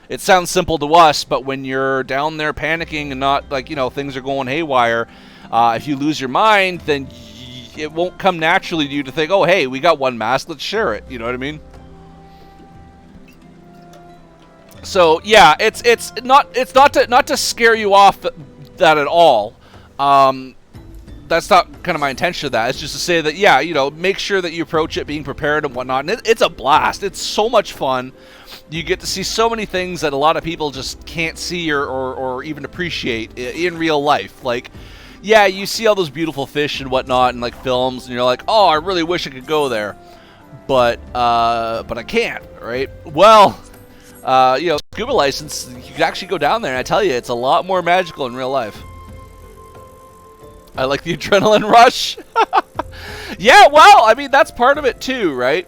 S1: It sounds simple to us, but when you're down there panicking and not like, things are going haywire, if you lose your mind, then it won't come naturally to you to think, oh, hey, we got one mask, let's share it. You know what I mean? So yeah, it's not to scare you off that at all. That's not kind of my intention of that. It's just to say that yeah, make sure that you approach it being prepared and whatnot. And it's a blast. It's so much fun. You get to see so many things that a lot of people just can't see or even appreciate in real life. Like, yeah, you see all those beautiful fish and whatnot in like films, and you're like, oh, I really wish I could go there, but I can't. Right? Well. Scuba license, you can actually go down there, and I tell you, it's a lot more magical in real life. I like the adrenaline rush. Yeah, well, I mean, that's part of it too, right?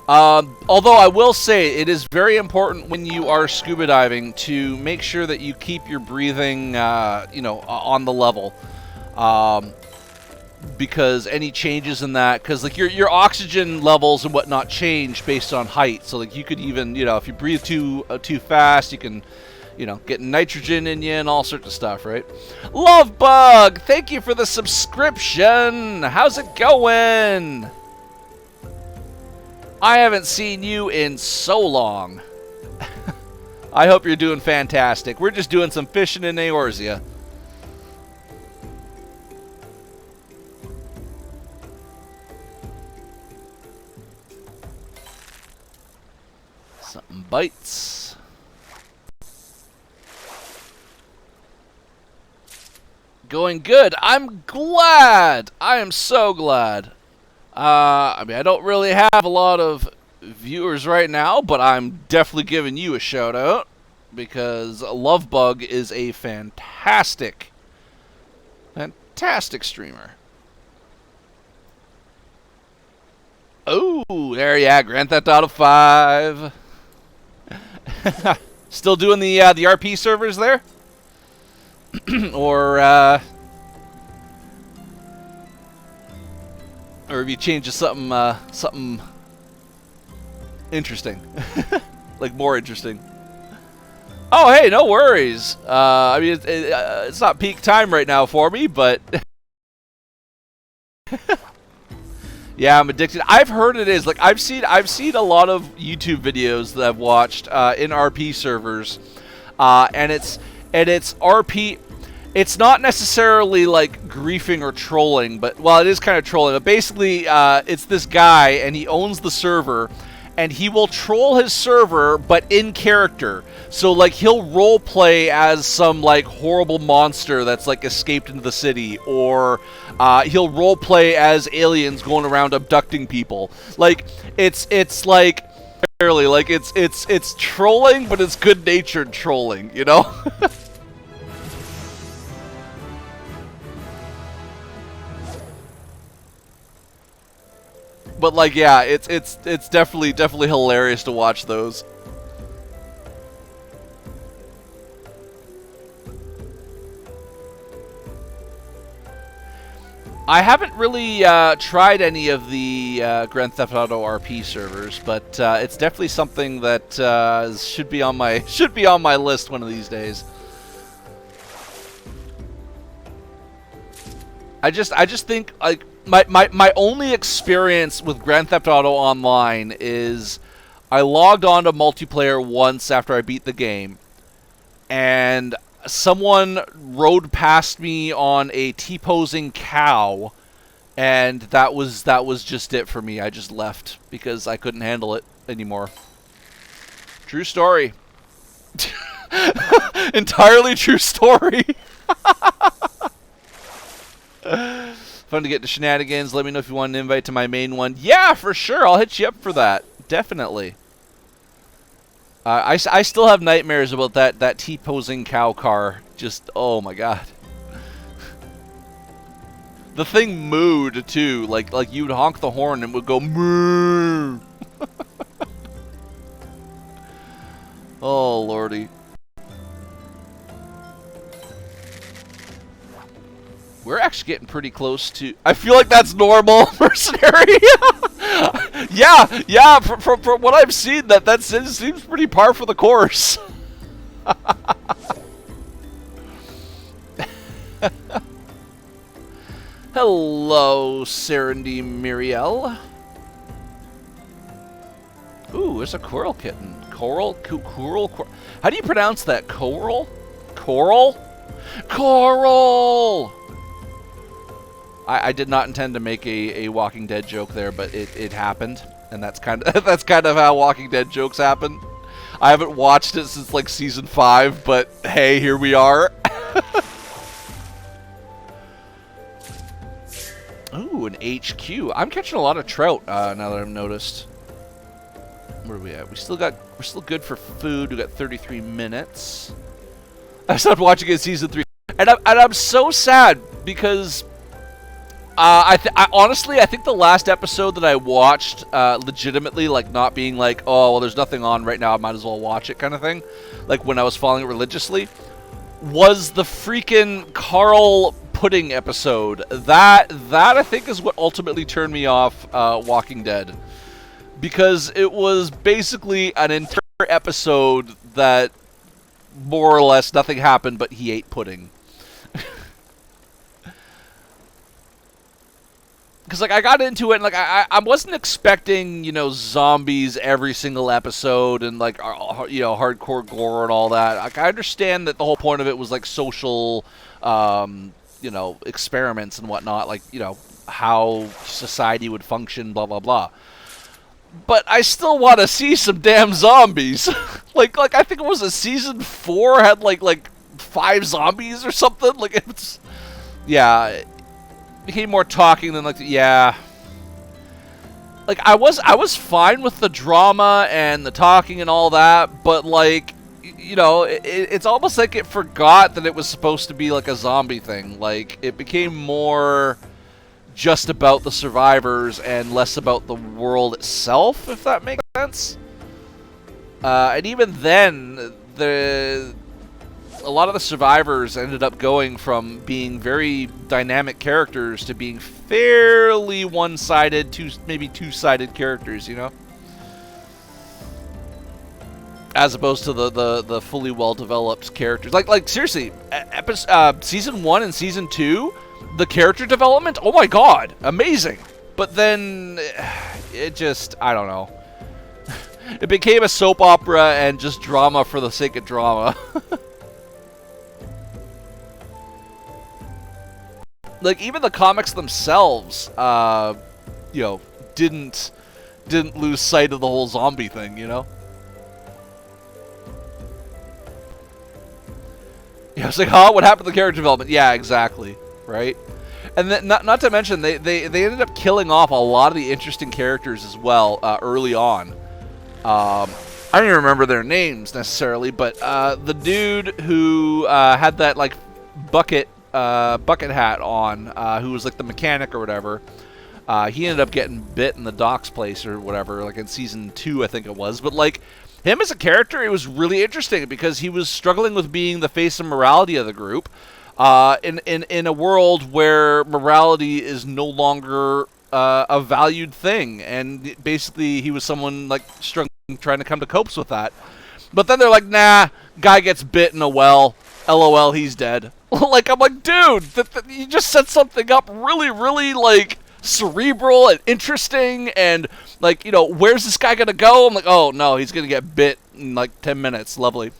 S1: Although I will say it is very important when you are scuba diving to make sure that you keep your breathing, on the level. Because any changes in that, because like your oxygen levels and whatnot change based on height. So like you could even, if you breathe too fast, you can, get nitrogen in you and all sorts of stuff, right? Love Bug, thank you for the subscription. How's it going? I haven't seen you in so long. I hope you're doing fantastic. We're just doing some fishing in Eorzea. Something bites. Going good. I'm glad. I am so glad. I mean, I don't really have a lot of viewers right now, but I'm definitely giving you a shout out because Lovebug is a fantastic streamer. Oh, there, yeah, Grand Theft Auto 5. Still doing the RP servers there? Or have you changed to something interesting? Like more interesting. Oh, hey, no worries. I mean, it's not peak time right now for me, but yeah, I'm addicted. I've heard it is. Like I've seen a lot of YouTube videos that I've watched in RP servers, and it's RP. It's not necessarily like griefing or trolling, but well, it is kind of trolling. But basically, it's this guy, and he owns the server, and he will troll his server, but in character. So, like, he'll role play as some, like, horrible monster that's, like, escaped into the city, or he'll role play as aliens going around abducting people. Like, it's like, barely, like, it's trolling, but it's good-natured trolling, you know? But, like, yeah, it's definitely hilarious to watch those. I haven't really tried any of the Grand Theft Auto RP servers, but it's definitely something that should be on my list one of these days. I just think, like, my only experience with Grand Theft Auto Online is I logged on to multiplayer once after I beat the game, and someone rode past me on a T-posing cow, and that was just it for me. I just left because I couldn't handle it anymore. True story. Entirely true story. Fun to get to shenanigans. Let me know if you want an invite to my main one. Yeah, for sure. I'll hit you up for that. Definitely. I still have nightmares about that T-posing cow car. Just, oh my god. The thing mooed, too. Like you'd honk the horn and it would go moo. Oh, lordy. We're actually getting pretty close to... I feel like that's normal, mercenary. yeah. From what I've seen, that seems pretty par for the course. Hello, Serendy Muriel. Ooh, there's a coral kitten. Coral? How do you pronounce that? Coral? Coral? Coral! I did not intend to make a Walking Dead joke there, but it happened, and that's kind of how Walking Dead jokes happen. I haven't watched it since like season 5, but hey, here we are. Ooh, an HQ. I'm catching a lot of trout now that I've noticed. Where are we at? We're still good for food. We got 33 minutes. I stopped watching it season 3, and I'm so sad because. Honestly, I think the last episode that I watched, legitimately, like, not being like, oh, well, there's nothing on right now, I might as well watch it kind of thing, like, when I was following it religiously, was the freaking Carl pudding episode. That I think is what ultimately turned me off Walking Dead. Because it was basically an entire episode that, more or less, nothing happened, but he ate pudding. Because, like, I got into it, and, like, I wasn't expecting, you know, zombies every single episode and, like, you know, hardcore gore and all that. Like, I understand that the whole point of it was, like, social, you know, experiments and whatnot. Like, you know, how society would function, blah, blah, blah. But I still want to see some damn zombies. like, I think it was a season 4 had, like 5 zombies or something. Like, it's... Yeah... became more talking than like yeah. Like I was fine with the drama and the talking and all that, but like you know, it's almost like it forgot that it was supposed to be like a zombie thing. Like it became more just about the survivors and less about the world itself, if that makes sense. And even then, a lot of the survivors ended up going from being very dynamic characters to being fairly one-sided, maybe two-sided characters, you know? As opposed to the fully well-developed characters. Like seriously, Season 1 and Season 2, the character development, oh my god, amazing! But then, it just, I don't know. It became a soap opera and just drama for the sake of drama. Like, even the comics themselves, you know, didn't didn't lose sight of the whole zombie thing, you know? Yeah, I was like, huh? What happened to the character development? Yeah, exactly. Right? And then, not to mention, they ended up killing off a lot of the interesting characters as well early on. I don't even remember their names necessarily, but the dude who had that like bucket hat on, who was like the mechanic or whatever, he ended up getting bit in the docks place or whatever, like in season 2, I think it was. But like him as a character, it was really interesting because he was struggling with being the face of morality of the group. In a world where morality is no longer a valued thing, and basically he was someone like struggling, trying to come to copes with that. But then they're like, nah, guy gets bit in a well, LOL, he's dead. Like, I'm like, dude, you just set something up really, really like cerebral and interesting, and like, you know, where's this guy gonna go? I'm like, oh no, he's gonna get bit in like 10 minutes. Lovely.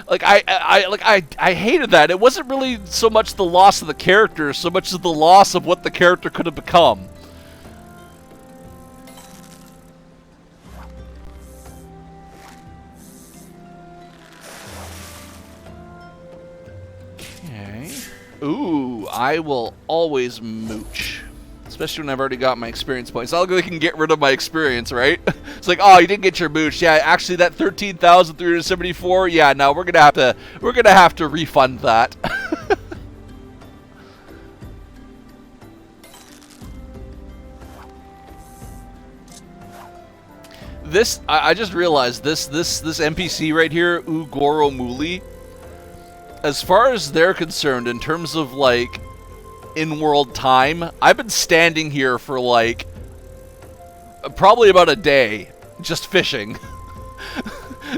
S1: Like I hated that. It wasn't really so much the loss of the character, so much as the loss of what the character could have become. Okay. Ooh, I will always mooch. Especially when I've already got my experience points. I'll go can get rid of my experience, right? It's like, oh, you didn't get your mooch. Yeah, actually that 13,374. Yeah, no, we're gonna have to refund that. I just realized this NPC right here, Ugoro Muli. As far as they're concerned, in terms of like in-world time, I've been standing here for like probably about a day just fishing.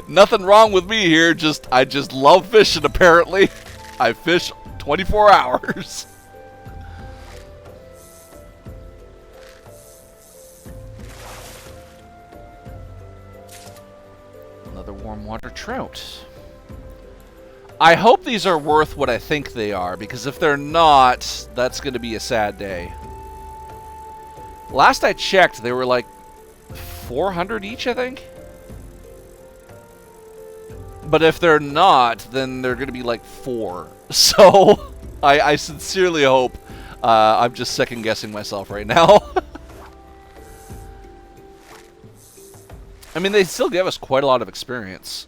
S1: Nothing wrong with me here, I just love fishing apparently. I fish 24 hours. Another warm water trout. I hope these are worth what I think they are, because if they're not, that's going to be a sad day. Last I checked, they were like 400 each, I think? But if they're not, then they're going to be like 4. So, I sincerely hope I'm just second-guessing myself right now. I mean, they still give us quite a lot of experience.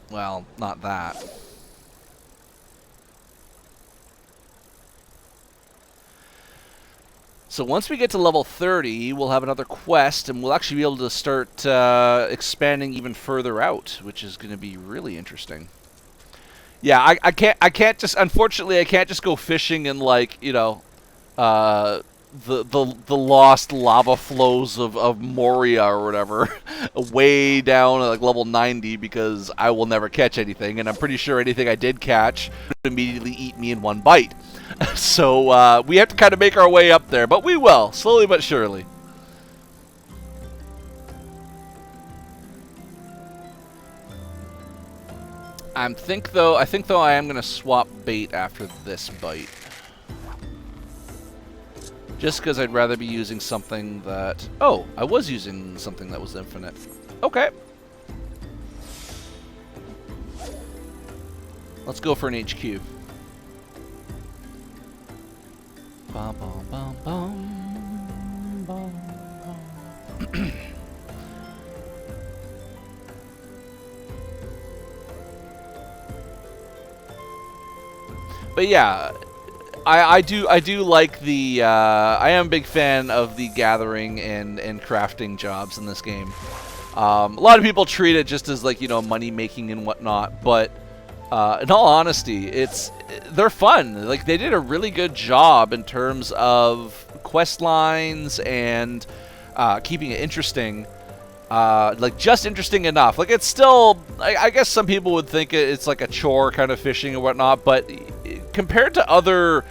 S1: Well, not that. So once we get to level 30, we'll have another quest, and we'll actually be able to start expanding even further out, which is going to be really interesting. Yeah, I can't just, unfortunately, I can't just go fishing in, like, you know, the lost lava flows of Moria or whatever, way down at like level 90, because I will never catch anything, and I'm pretty sure anything I did catch would immediately eat me in one bite. So we have to kind of make our way up there, but we will, slowly but surely. I think though I am gonna swap bait after this bite. Just because I'd rather be using something that... Oh, I was using something that was infinite. Okay. Let's go for an HQ. Bum, bum, bum, bum, bum, bum. But yeah... I do like the I am a big fan of the gathering and crafting jobs in this game. A lot of people treat it just as like, you know, money making and whatnot, but in all honesty, they're fun. Like, they did a really good job in terms of quest lines and keeping it interesting. Like, just interesting enough. Like, it's still, I guess some people would think it's like a chore kind of fishing and whatnot, but compared to other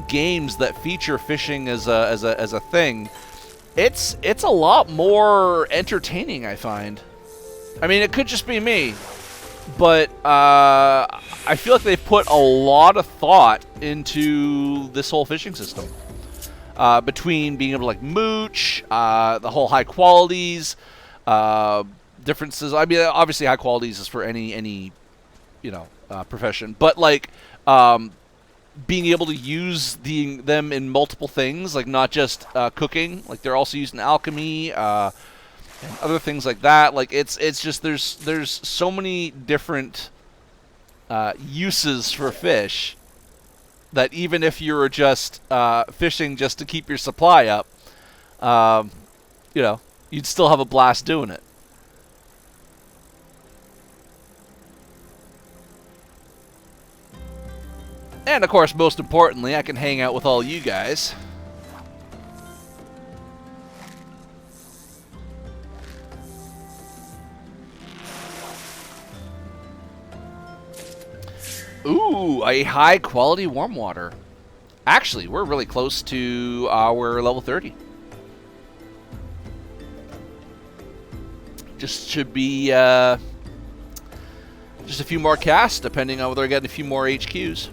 S1: games that feature fishing as a thing, it's a lot more entertaining, I find. I mean, it could just be me, but I feel like they put a lot of thought into this whole fishing system. between being able to like mooch, the whole high qualities, differences. I mean, obviously high qualities is for any profession, but like being able to use them in multiple things, like not just cooking. Like they're also used in alchemy and other things like that. Like it's just there's so many different uses for fish that even if you were just fishing just to keep your supply up, you'd still have a blast doing it. And of course, most importantly, I can hang out with all you guys. Ooh, a high quality warm water. Actually, we're really close to our level 30. Just should be just a few more casts, depending on whether I get a few more HQs.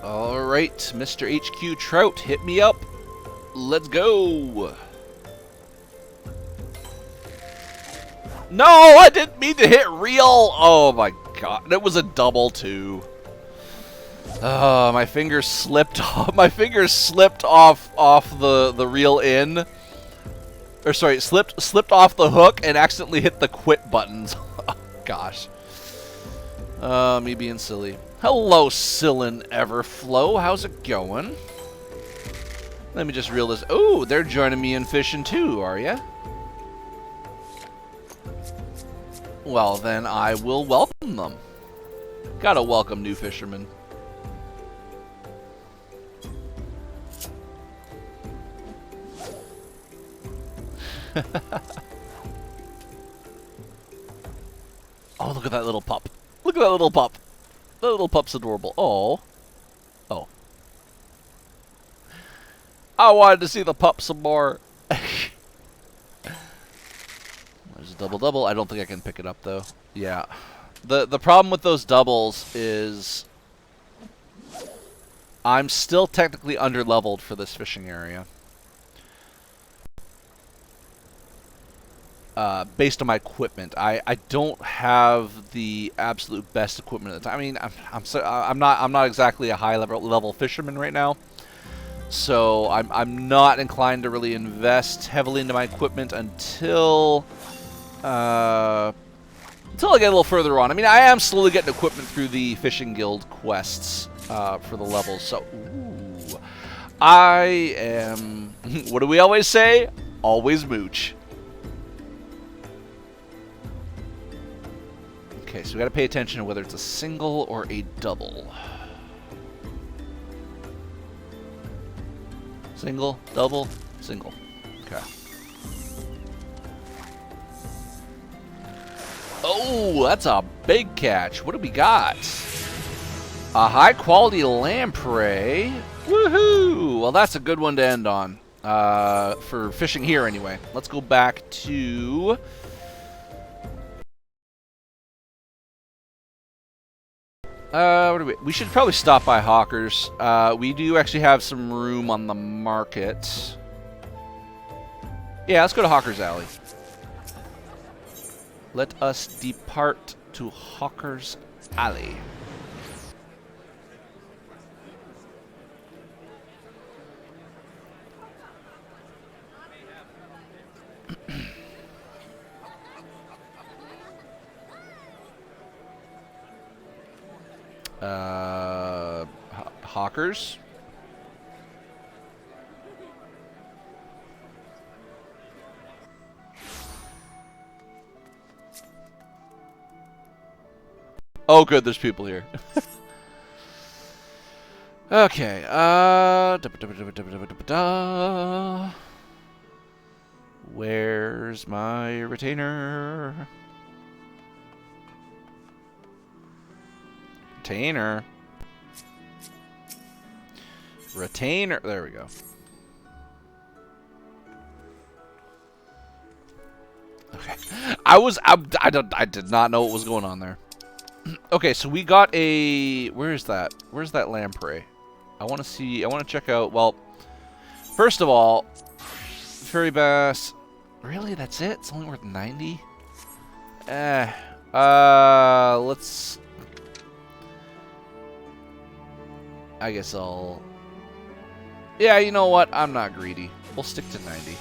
S1: Alright, Mr. HQ Trout, hit me up. Let's go. No, I didn't mean to hit reel. Oh my god, it was a double too. Oh, my fingers slipped off. My fingers slipped off the reel in. Or sorry, slipped off the hook and accidentally hit the quit buttons. Oh, gosh. Me being silly. Hello, Sillin Everflow. How's it going? Let me just reel this. Oh, they're joining me in fishing too, are ya? Well, then I will welcome them. Gotta welcome new fishermen. Oh, look at that little pup. Look at that little pup. The little pup's adorable. Oh. Oh. I wanted to see the pup some more. There's a double-double. I don't think I can pick it up, though. Yeah. The problem with those doubles is I'm still technically under-leveled for this fishing area. Based on my equipment, I don't have the absolute best equipment at the time. I mean, I'm not exactly a high level fisherman right now, so I'm not inclined to really invest heavily into my equipment until I get a little further on. I mean, I am slowly getting equipment through the Fishing Guild quests for the levels. So, ooh, I am. What do we always say? Always mooch. Okay, so we gotta pay attention to whether it's a single or a double. Single, double, single. Okay. Oh, that's a big catch. What do we got? A high quality lamprey. Woohoo! Well, that's a good one to end on. For fishing here anyway. Let's go back to... we should probably stop by Hawkers. We do actually have some room on the market. Yeah, let's go to Hawkers Alley. Let us depart to Hawkers Alley. Hawkers. Oh, good, there's people here. Okay, where's my retainer? Retainer, there we go. Okay. I did not know what was going on there. Okay, so we got a... Where is that? Where's that lamprey? I want to see... I want to check out... Well, first of all, fairy bass... Really? That's it? It's only worth 90? Let's... I guess I'll... Yeah, you know what? I'm not greedy. We'll stick to 90.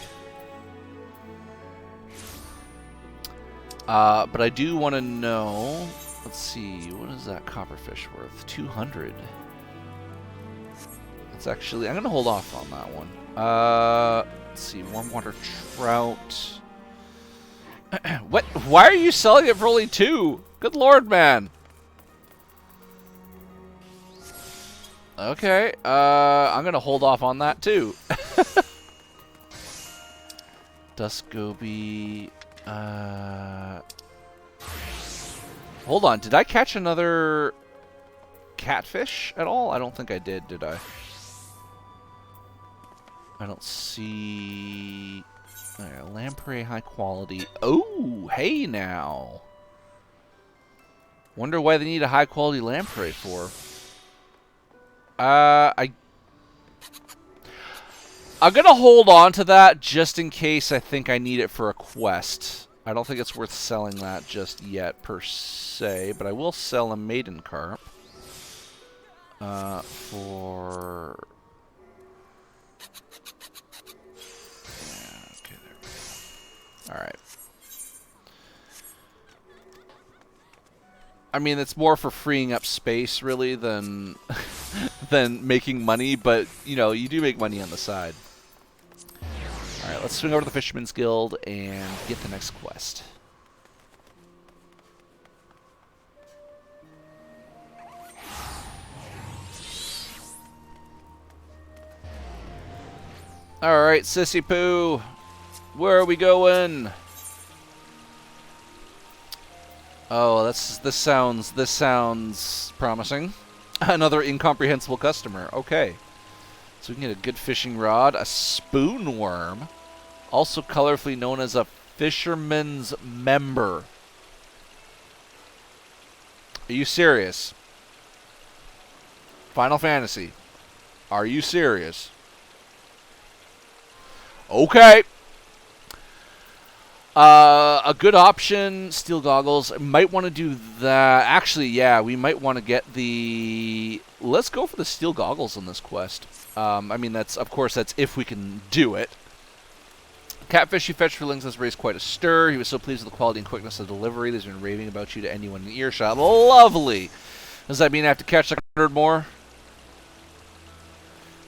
S1: But I do want to know... Let's see, what is that copperfish worth? 200. It's actually... I'm going to hold off on that one. Let's see, warm water trout. What? Why are you selling it for only 2? Good lord, man. Okay, I'm going to hold off on that too. Dusk goby... Hold on, did I catch another catfish at all? I don't think I did I? I don't see... Right, lamprey high quality. Oh, hey now. Wonder why they need a high quality lamprey for. I'm gonna hold on to that just in case I think I need it for a quest. I don't think it's worth selling that just yet, per se, but I will sell a maiden carp for... Yeah, okay, there we go. Alright. I mean, it's more for freeing up space, really, than, than making money, but, you know, you do make money on the side. Alright, let's swing over to the Fisherman's Guild and get the next quest. Alright, Sissy Poo. Where are we going? Oh, this sounds promising. Another incomprehensible customer. Okay. So we can get a good fishing rod, a spoon worm, also colorfully known as a fisherman's member. Are you serious? Final Fantasy. Are you serious? Okay. A good option, steel goggles. Might want to do that. Actually, yeah, we might want to get the... Let's go for the steel goggles on this quest. I mean, that's, of course, that's if we can do it. Catfish you fetched for Lynx has raised quite a stir. He was so pleased with the quality and quickness of delivery. He's been raving about you to anyone in earshot. Lovely. Does that mean I have to catch like 100 more?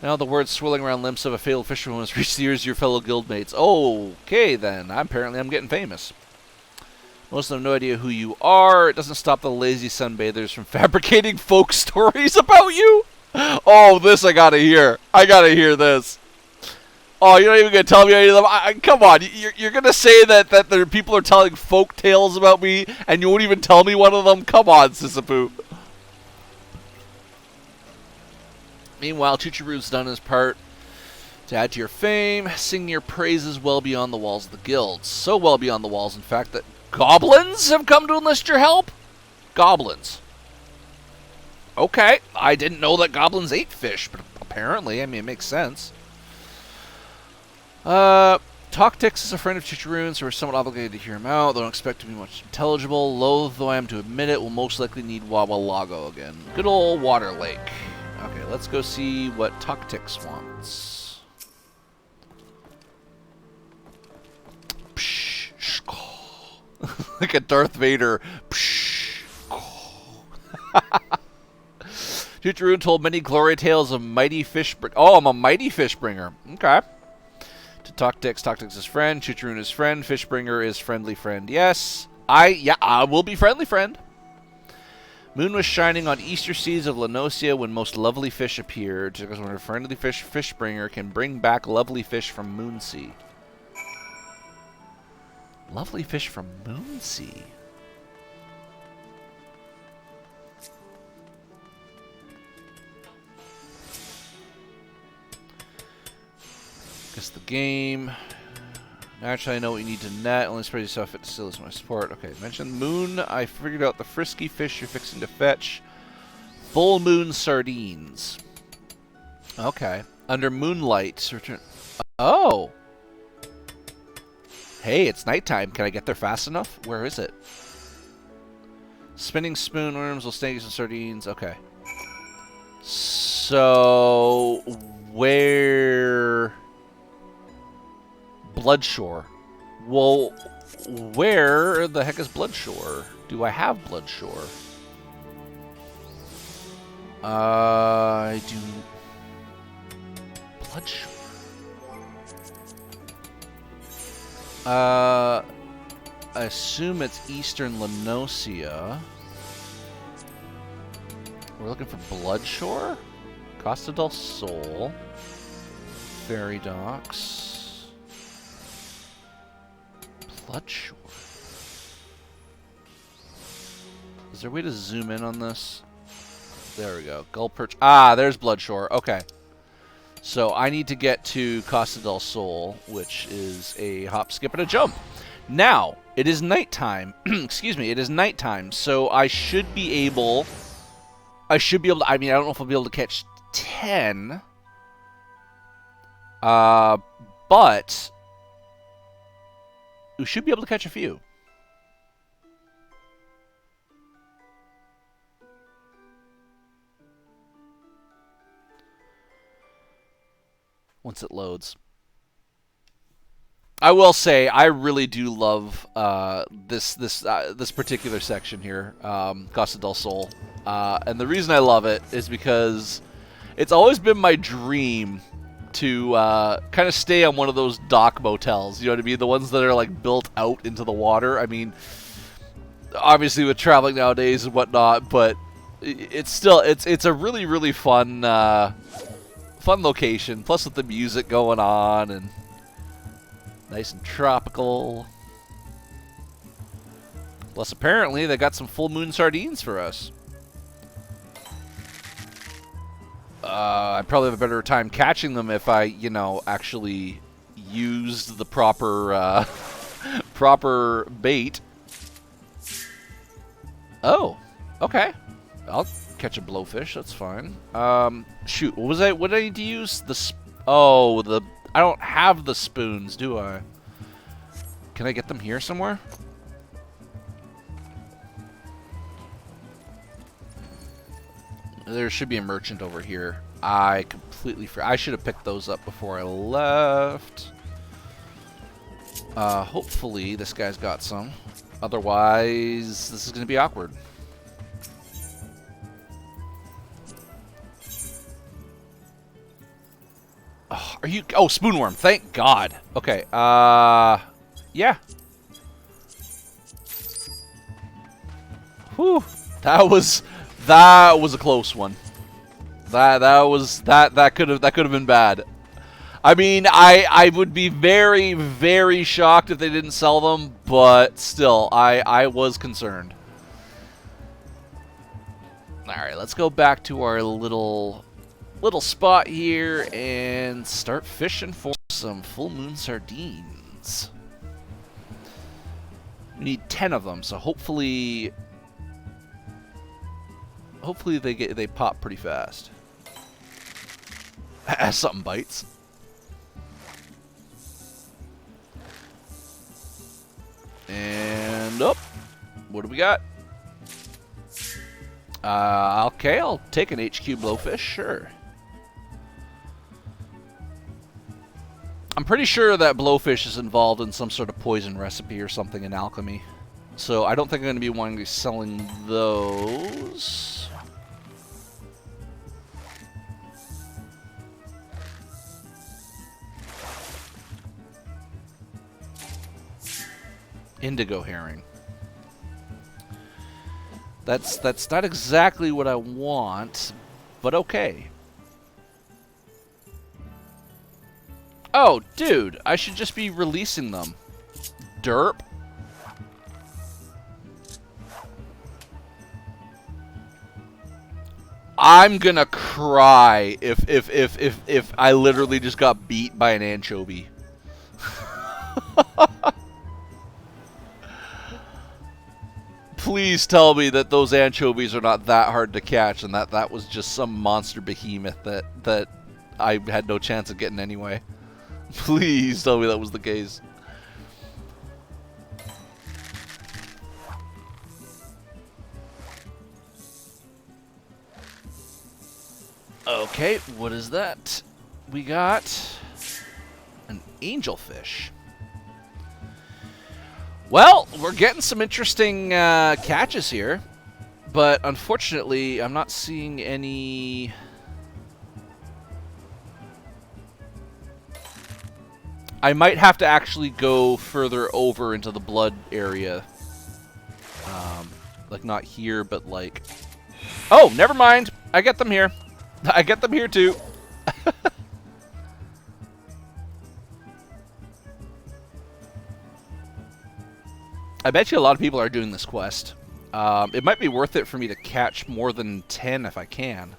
S1: Now the word swirling around limbs of a failed fisherman has reached the ears of your fellow guildmates. Okay, then. Apparently I'm getting famous. Most of them have no idea who you are. It doesn't stop the lazy sunbathers from fabricating folk stories about you. Oh, this I gotta hear. I gotta hear this. Oh, you're not even gonna tell me any of them? Come on, you're gonna say that there people are telling folk tales about me, and you won't even tell me one of them? Come on, Sissapoo. Meanwhile, Chuchuru's done his part to add to your fame, singing your praises well beyond the walls of the guild. So well beyond the walls, in fact, that goblins have come to enlist your help? Goblins. Okay, I didn't know that goblins ate fish, but apparently, I mean, it makes sense. Toctix is a friend of Chicharoon's, so we're somewhat obligated to hear him out. Don't expect to be much intelligible. Loath though I am to admit it, will most likely need Wawalago again. Good old Water Lake. Okay, let's go see what Toctix wants. Like a Darth Vader. Chicharoon told many glory tales of mighty fish. Oh, I'm a mighty fish bringer. Okay. To Toctix's friend. Chicharoon is friend. Fishbringer is friendly friend. Yes. I will be friendly friend. Moon was shining on easter seas of Lenosia when most lovely fish appeared. Because when a friendly fishbringer can bring back lovely fish from Moonsea. Lovely fish from Moonsea. Guess the game. Actually, I know what you need to net. Only spread yourself fit to still is my support. Okay, mention moon. I figured out the frisky fish you're fixing to fetch. Full moon sardines. Okay. Under moonlight. Return. Oh! Hey, it's nighttime. Can I get there fast enough? Where is it? Spinning spoon worms will snake some sardines. Okay. So, where... Bloodshore. Well, where the heck is Bloodshore? Do I have Bloodshore? I do... Bloodshore. I assume it's Eastern Lenosia. We're looking for Bloodshore? Costa del Sol. Ferry Docks. Bloodshore. Is there a way to zoom in on this? There we go. Gull Perch. Ah, there's Bloodshore. Okay. So I need to get to Costa del Sol, which is a hop, skip, and a jump. Now, it is nighttime. Excuse me, it is nighttime. So I should be able... I mean, I don't know if I'll be able to catch 10. But... we should be able to catch a few. Once it loads. I will say I really do love this particular section here, Costa del Sol, and the reason I love it is because it's always been my dream to kind of stay on one of those dock motels. You know what I mean? The ones that are like built out into the water. I mean, obviously with traveling nowadays and whatnot, but it's still it's a really fun. Fun location, plus with the music going on and nice and tropical. Plus apparently they got some full moon sardines for us. I'd probably have a better time catching them if I, you know, actually used the proper proper bait. Oh, okay. I'll catch a blowfish. That's fine. Shoot. What did I need to use? I don't have the spoons, do I? Can I get them here somewhere? There should be a merchant over here. I completely forgot. I should have picked those up before I left. Hopefully this guy's got some. Otherwise, this is going to be awkward. Oh, are you... Oh, spoonworm. Thank God. Okay. Yeah. Whew. That was a close one. That could have been bad. I mean, I would be very shocked if they didn't sell them, but still, I was concerned. All right, let's go back to our little spot here and start fishing for some full moon sardines. We need 10 of them, so hopefully they pop pretty fast. As something bites. And up. What do we got? Okay, I'll take an HQ blowfish, sure. I'm pretty sure that blowfish is involved in some sort of poison recipe or something in alchemy. So I don't think I'm going to be wanting to be selling those. Indigo herring. That's not exactly what I want, but okay. Oh, dude, I should just be releasing them. Derp. I'm gonna cry if I literally just got beat by an anchovy. Please tell me that those anchovies are not that hard to catch and that was just some monster behemoth that I had no chance of getting anyway. Please tell me that was the case. Okay, what is that? We got an angelfish. Well, we're getting some interesting catches here, but unfortunately, I'm not seeing any. I might have to actually go further over into the blood area. Like, not here, but like... Oh, never mind. I get them here. I get them here, too. I bet you a lot of people are doing this quest. It might be worth it for me to catch more than 10 if I can.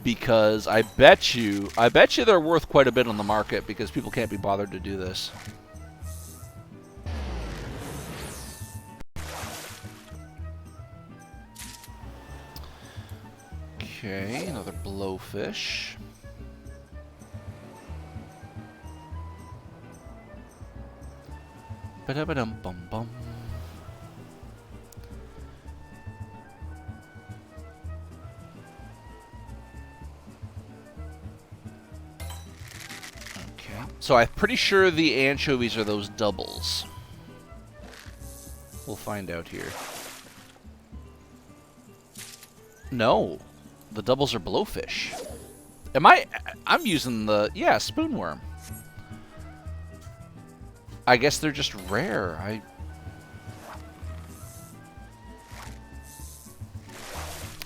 S1: Because I bet you they're worth quite a bit on the market because people can't be bothered to do this. Okay, another blowfish. Ba-da-ba-dum-bum-bum. Okay, so I'm pretty sure the anchovies are those doubles. We'll find out here. No, the doubles are blowfish. I'm using the, yeah, spoonworm. I guess they're just rare. I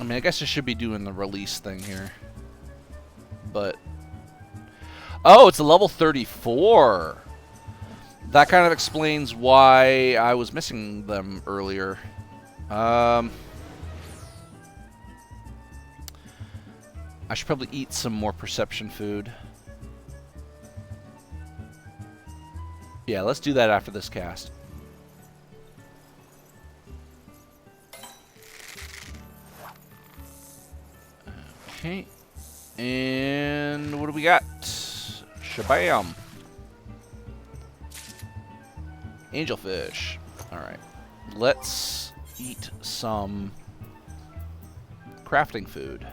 S1: mean, I guess I should be doing the release thing here. But... Oh, it's a level 34! That kind of explains why I was missing them earlier. I should probably eat some more perception food. Yeah, let's do that after this cast. Okay. And what do we got? Shabam. Angelfish. Alright. Let's eat some crafting food.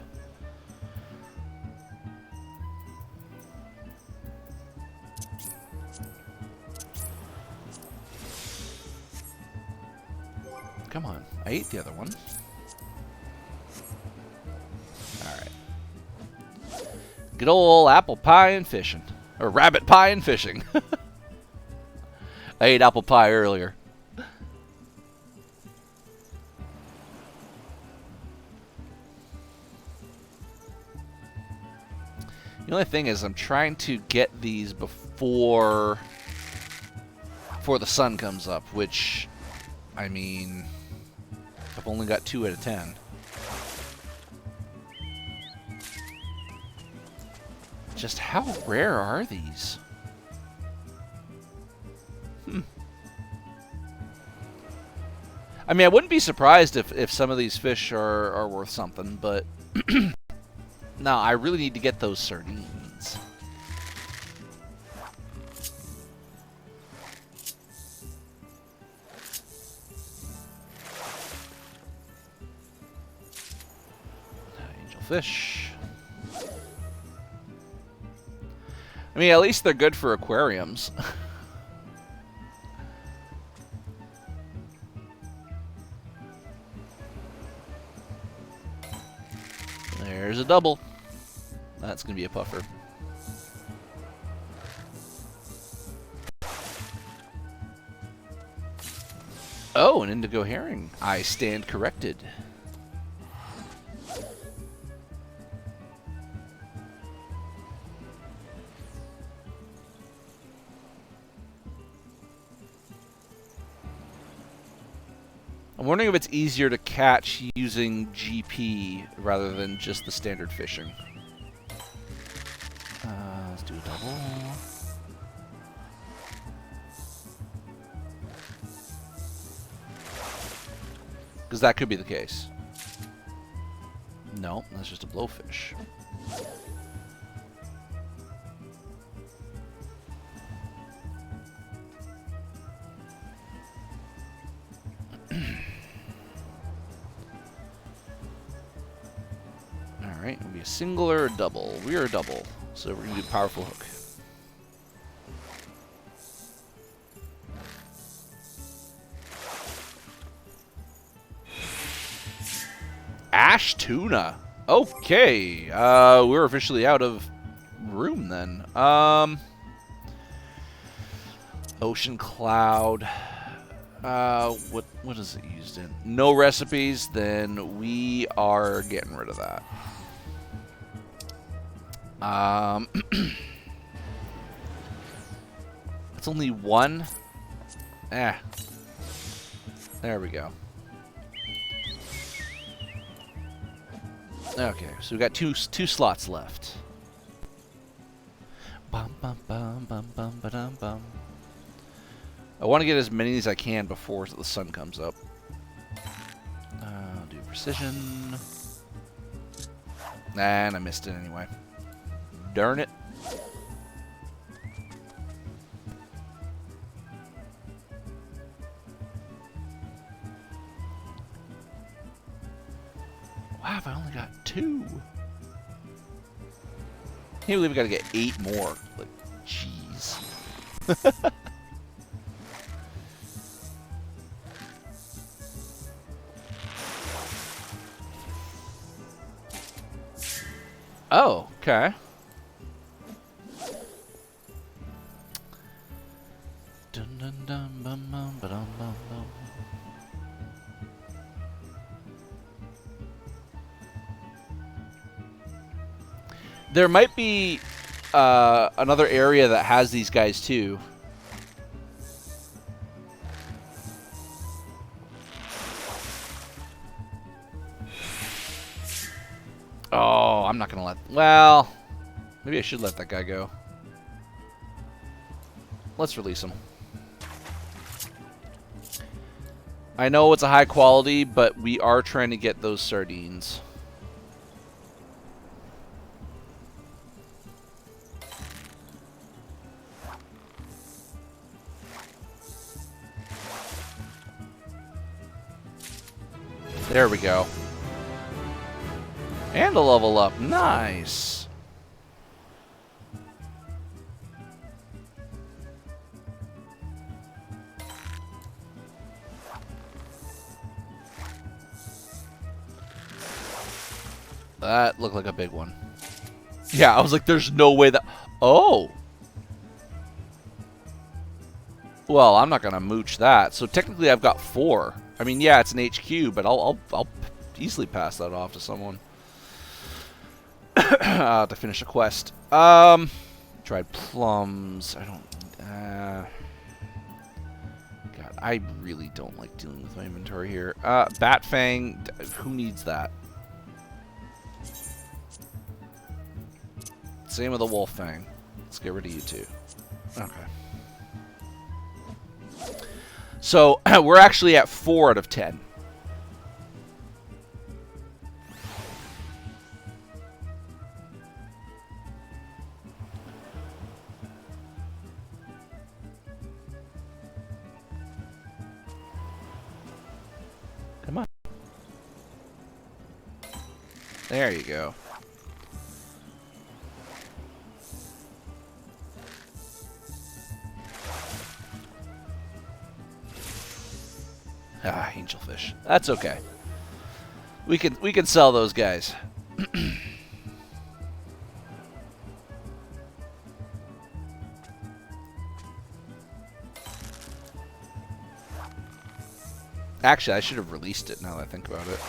S1: Come on. I ate the other one. Alright. Good old apple pie and fishing. Or rabbit pie and fishing. I ate apple pie earlier. The only thing is I'm trying to get these before the sun comes up, which, I mean, I've only got 2 out of 10. Just how rare are these? I mean, I wouldn't be surprised if some of these fish are worth something, but no, I really need to get those sardines. Angelfish. I mean, at least they're good for aquariums. There's a double. That's going to be a puffer. Oh, an indigo herring. I stand corrected. I'm wondering if it's easier to catch using GP rather than just the standard fishing. Let's do a double. Because that could be the case. No, that's just a blowfish. Alright, it'll be a single or a double. We're a double, so we're going to do powerful hook. Ash tuna. Okay, we're officially out of room then. Ocean cloud. What is it used in? No recipes. Then we are getting rid of that. It's only one. There we go. Okay, so we got two slots left. Bum bum bum bum bum ba-dum bum. I want to get as many as I can before the sun comes up. I'll do precision. And I missed it anyway. Darn it. Wow, I only got 2. Can't believe we gotta get 8 more. Like, jeez. Oh, okay. Dun dun dun bum bum ba dum bum bum. There might be another area that has these guys too. Oh, I'm not gonna let... Well, maybe I should let that guy go. Let's release him. I know it's a high quality, but we are trying to get those sardines. There we go. And a level up. Nice. That looked like a big one. Yeah, I was like, there's no way that... Oh! Well, I'm not going to mooch that. So technically I've got 4. I mean, yeah, it's an HQ, but I'll easily pass that off to someone. To finish a quest. Dried plums. I don't... God, I really don't like dealing with my inventory here. Bat Fang. Who needs that? Same with the Wolf Fang. Let's get rid of you two. Okay. So, we're actually at 4 out of 10. Come on. There you go. Ah, angelfish. That's okay. We can sell those guys. Actually, I should have released it now that I think about it.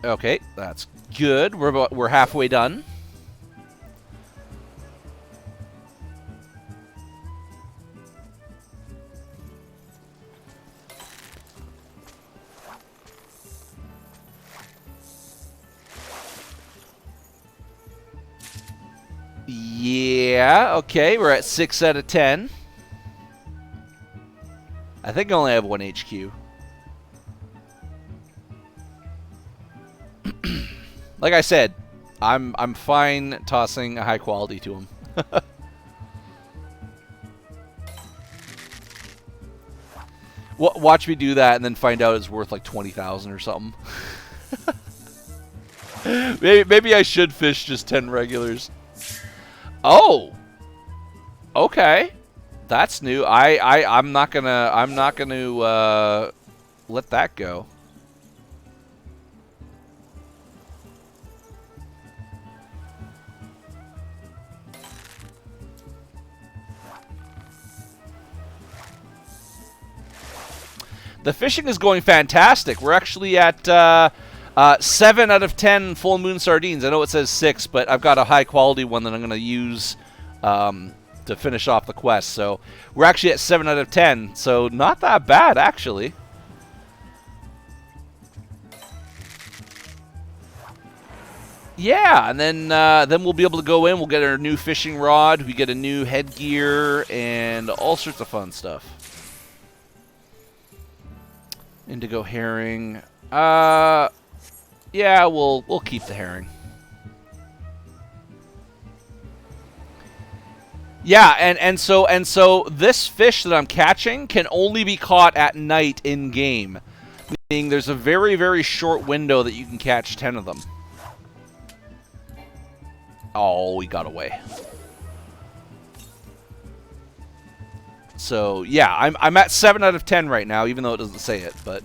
S1: Okay, that's good. We're halfway done. Yeah, okay, we're at 6 out of 10. I think I only have one HQ. Like I said, I'm fine tossing a high quality to him. Watch me do that and then find out it's worth like 20,000 or something. maybe I should fish just 10 regulars. Oh, okay, that's new. I'm not gonna let that go. The fishing is going fantastic. We're actually at 7 out of 10 full moon sardines. I know it says 6, but I've got a high quality one that I'm going to use to finish off the quest. So we're actually at 7 out of 10. So not that bad, actually. Yeah, and then we'll be able to go in. We'll get our new fishing rod. We get a new headgear and all sorts of fun stuff. Indigo herring. Yeah, we'll keep the herring. Yeah, and so this fish that I'm catching can only be caught at night in game, meaning there's a very, very short window that you can catch 10 of them. Oh, he got away. So yeah, I'm at 7 out of 10 right now, even though it doesn't say it, but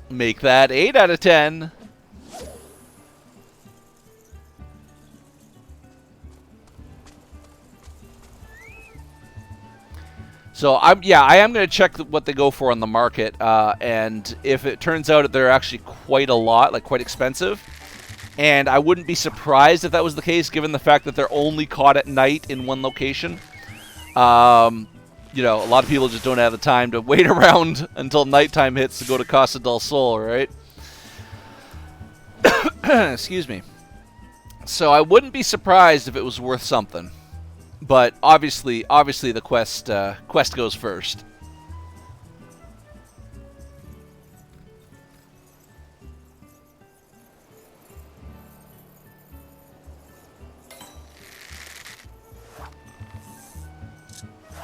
S1: make that 8 out of 10. So I am going to check what they go for on the market, and if it turns out that they're actually quite a lot, like quite expensive, and I wouldn't be surprised if that was the case, given the fact that they're only caught at night in one location. You know, a lot of people just don't have the time to wait around until nighttime hits to go to Costa del Sol, right? Excuse me. So I wouldn't be surprised if it was worth something. But obviously the quest goes first.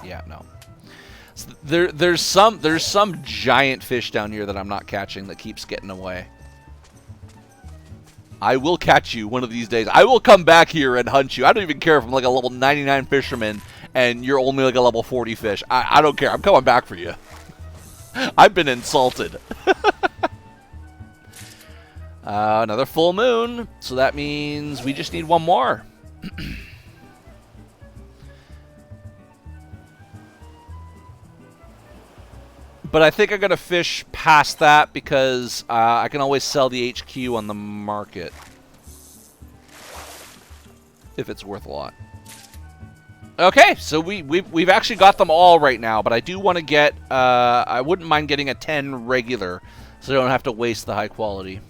S1: Yeah, no. So there's some giant fish down here that I'm not catching that keeps getting away. I will catch you one of these days. I will come back here and hunt you. I don't even care if I'm like a level 99 fisherman and you're only like a level 40 fish. I don't care. I'm coming back for you. I've been insulted. Another full moon. So that means we just need one more. But I think I'm going to fish past that because I can always sell the HQ on the market. If it's worth a lot. Okay, so we've actually got them all right now, but I do want to get... I wouldn't mind getting a 10 regular, so I don't have to waste the high quality.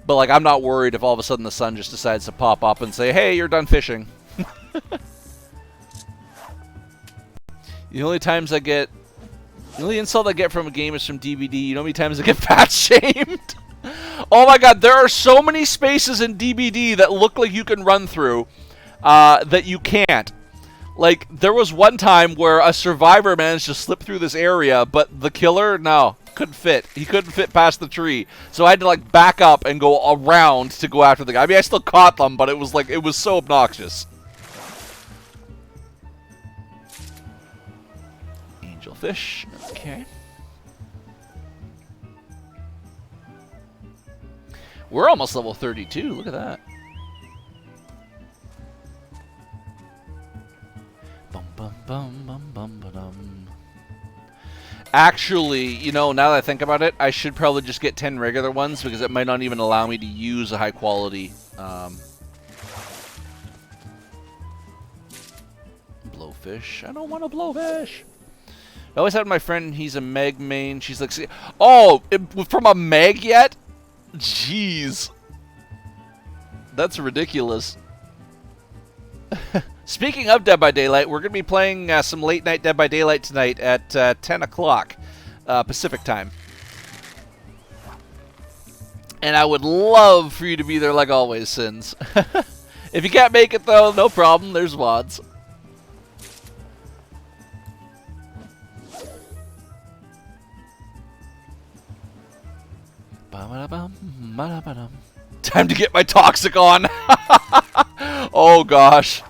S1: But like, I'm not worried if all of a sudden the sun just decides to pop up and say, hey, you're done fishing. The only times I get... The only insult I get from a game is from DVD. You know how many times I get fat shamed? Oh my god, there are so many spaces in DBD that look like you can run through that you can't. Like, there was one time where a survivor managed to slip through this area, but the killer, no, couldn't fit. He couldn't fit past the tree. So I had to, like, back up and go around to go after the guy. I mean, I still caught them, but it was, like, it was so obnoxious. Angelfish, okay. We're almost level 32, look at that. Bum bum bum bum bum ba-dum. Actually, you know, now that I think about it, I should probably just get 10 regular ones because it might not even allow me to use a high quality blowfish. I don't want a blowfish. I always had my friend, he's a Meg main. She's like, oh, from a Meg yet? Jeez. That's ridiculous. Speaking of Dead by Daylight, we're going to be playing some late night Dead by Daylight tonight at 10 o'clock Pacific time. And I would love for you to be there like always, Sins. If you can't make it, though, no problem. There's VODs. Time to get my toxic on. Oh, gosh.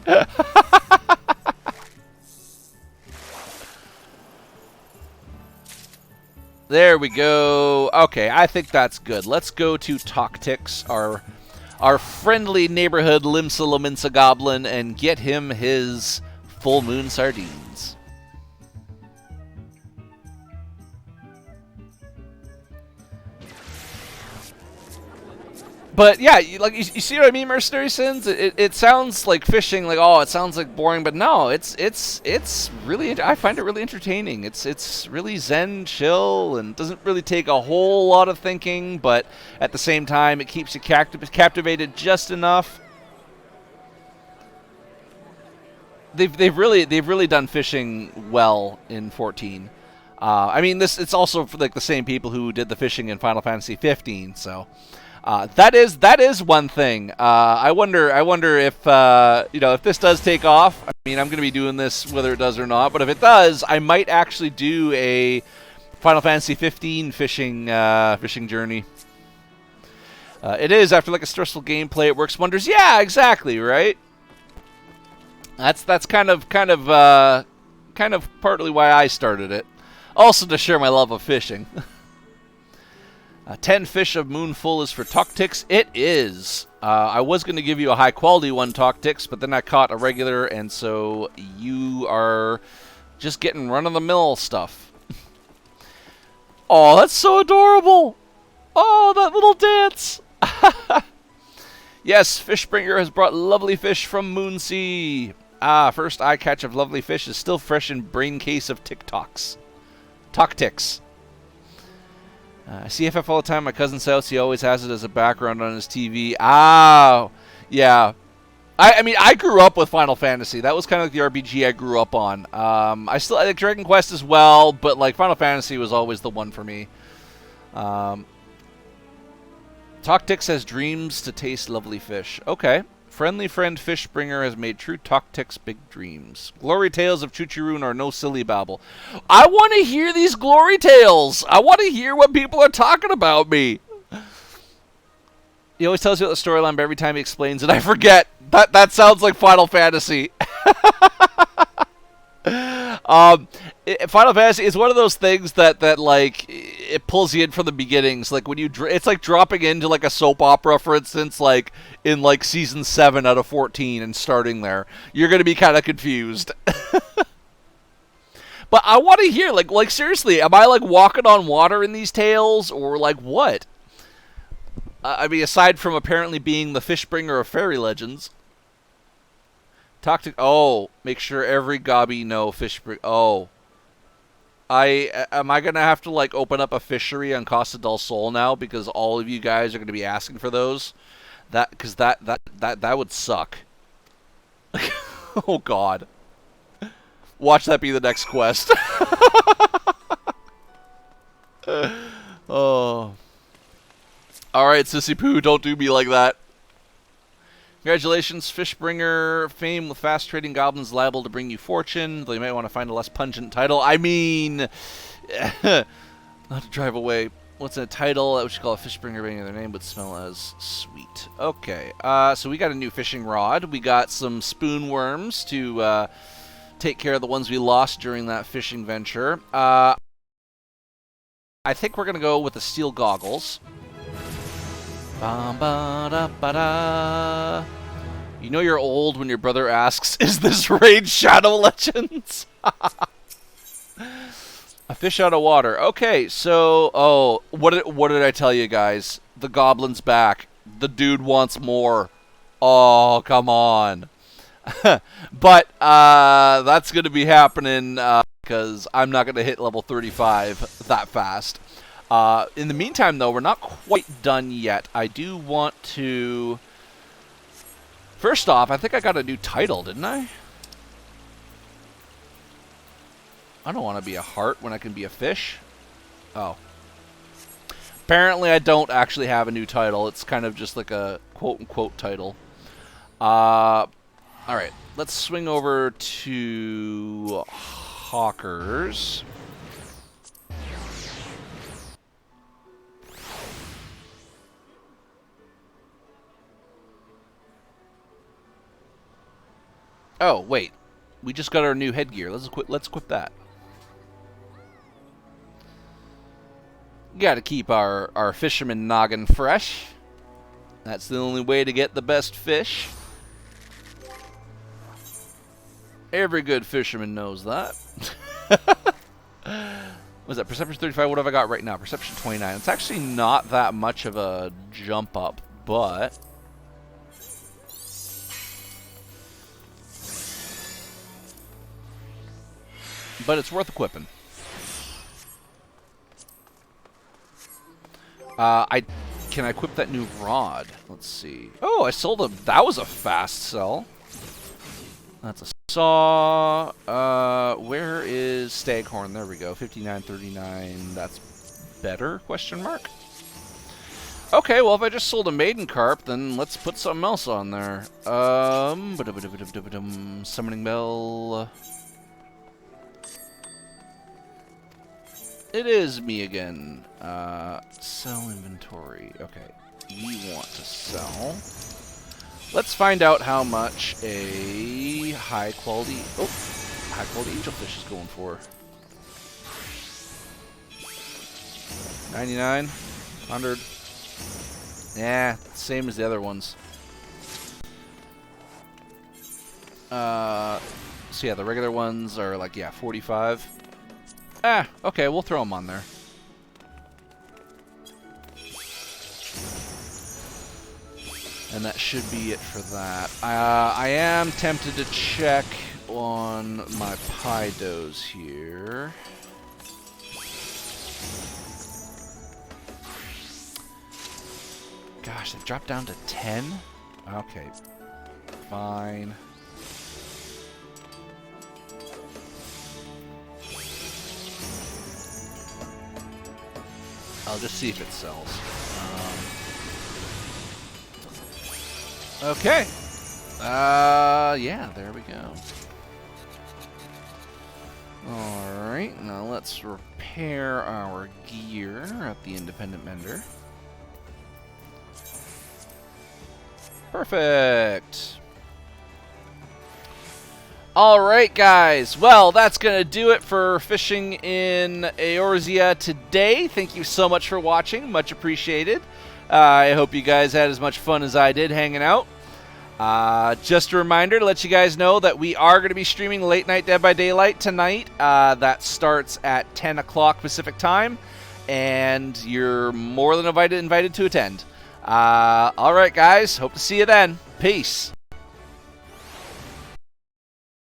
S1: There we go. Okay, I think that's good. Let's go to Toctix, our friendly neighborhood Limsa Laminsa goblin, and get him his full moon sardines. But yeah, you see what I mean, Mercenary Sins? It sounds like fishing, like, oh, it sounds like boring, but no, it's really, I find it really entertaining. It's really zen, chill, and doesn't really take a whole lot of thinking, but at the same time, it keeps you captivated just enough. They've really done fishing well in 14. I mean, it's also for like the same people who did the fishing in Final Fantasy 15, so. That is one thing. I wonder if if this does take off. I mean, I'm going to be doing this whether it does or not. But if it does, I might actually do a Final Fantasy 15 fishing journey. It is after like a stressful gameplay, it works wonders. Yeah, exactly, right. That's kind of partly why I started it. Also to share my love of fishing. 10 fish of Moonful is for Toctix. It is. I was going to give you a high-quality one, Toctix, but then I caught a regular, and so you are just getting run-of-the-mill stuff. Oh, that's so adorable! Oh, that little dance! Yes, Fishbringer has brought lovely fish from Moonsea. First eye catch of lovely fish is still fresh in brain case of Toctix. I see FF all the time. My cousin's house, he always has it as a background on his TV. Ah, yeah. I mean, I grew up with Final Fantasy. That was kind of like the RPG I grew up on. I still like Dragon Quest as well, but like Final Fantasy was always the one for me. Toctix has dreams to taste lovely fish. Okay. Friendly friend Fishbringer has made true Toctix big dreams. Glory tales of Chuchurun are no silly babble. I want to hear these glory tales. I want to hear what people are talking about me. He always tells you about the storyline, but every time he explains it, I forget. That sounds like Final Fantasy. Final Fantasy is one of those things that like it pulls you in from the beginnings. Like when you, it's like dropping into like a soap opera, for instance, like in like season 7 out of 14 and starting there. You're gonna be kind of confused. But I want to hear like seriously, am I like walking on water in these tales or like what? I mean, aside from apparently being the Fishbringer of fairy legends. Talk to... Oh, make sure every gobby know Fishbringer... Oh. Am I going to have to, like, open up a fishery on Costa del Sol now because all of you guys are going to be asking for those? Because that would suck. Oh, God. Watch that be the next quest. Oh. Alright, Sissy Poo, don't do me like that. Congratulations, Fishbringer. Fame with fast-trading goblins liable to bring you fortune, though you might want to find a less pungent title. I mean, not to drive away. What's a title that we should call a Fishbringer by any other name would smell as sweet. Okay, so we got a new fishing rod. We got some spoon worms to take care of the ones we lost during that fishing venture. I think we're going to go with the steel goggles. Ba-da-ba-da. You know you're old when your brother asks, is this Raid Shadow Legends? A fish out of water. Okay, so, oh, what did I tell you guys? The goblin's back. The dude wants more. Oh, come on. But that's going to be happening because I'm not going to hit level 35 that fast. In the meantime, though, we're not quite done yet. I do want to First off, I think I got a new title, didn't I? I don't want to be a heart when I can be a fish. Oh. Apparently, I don't actually have a new title. It's kind of just like a quote-unquote title. Alright, let's swing over to Hawkers. Oh, wait. We just got our new headgear. Let's equip that. Gotta keep our fisherman noggin fresh. That's the only way to get the best fish. Every good fisherman knows that. Was that Perception 35? What have I got right now? Perception 29. It's actually not that much of a jump up, but... it's worth equipping. Can I equip that new rod? Let's see. Oh, I sold a... That was a fast sell. That's a saw. Where is Staghorn? There we go. 59.39. That's better? Question mark. Okay, well, if I just sold a maiden carp, then let's put something else on there. Summoning bell. It is me again. Sell inventory. Okay. We want to sell. Let's find out how much a high quality angelfish is going for. 99, 100. Yeah, same as the other ones. So yeah, the regular ones are like, yeah, 45. Okay, we'll throw them on there. And that should be it for that. I am tempted to check on my Pidos here. Gosh, they've dropped down to 10? Okay. Fine. I'll just see if it sells. Okay. Yeah, there we go. Alright, now let's repair our gear at the independent mender. Perfect. Alright, guys. Well, that's going to do it for fishing in Eorzea today. Thank you so much for watching. Much appreciated. I hope you guys had as much fun as I did hanging out. Just a reminder to let you guys know that we are going to be streaming Late Night Dead by Daylight tonight. That starts at 10 o'clock Pacific time, and you're more than invited to attend. Alright, guys. Hope to see you then. Peace.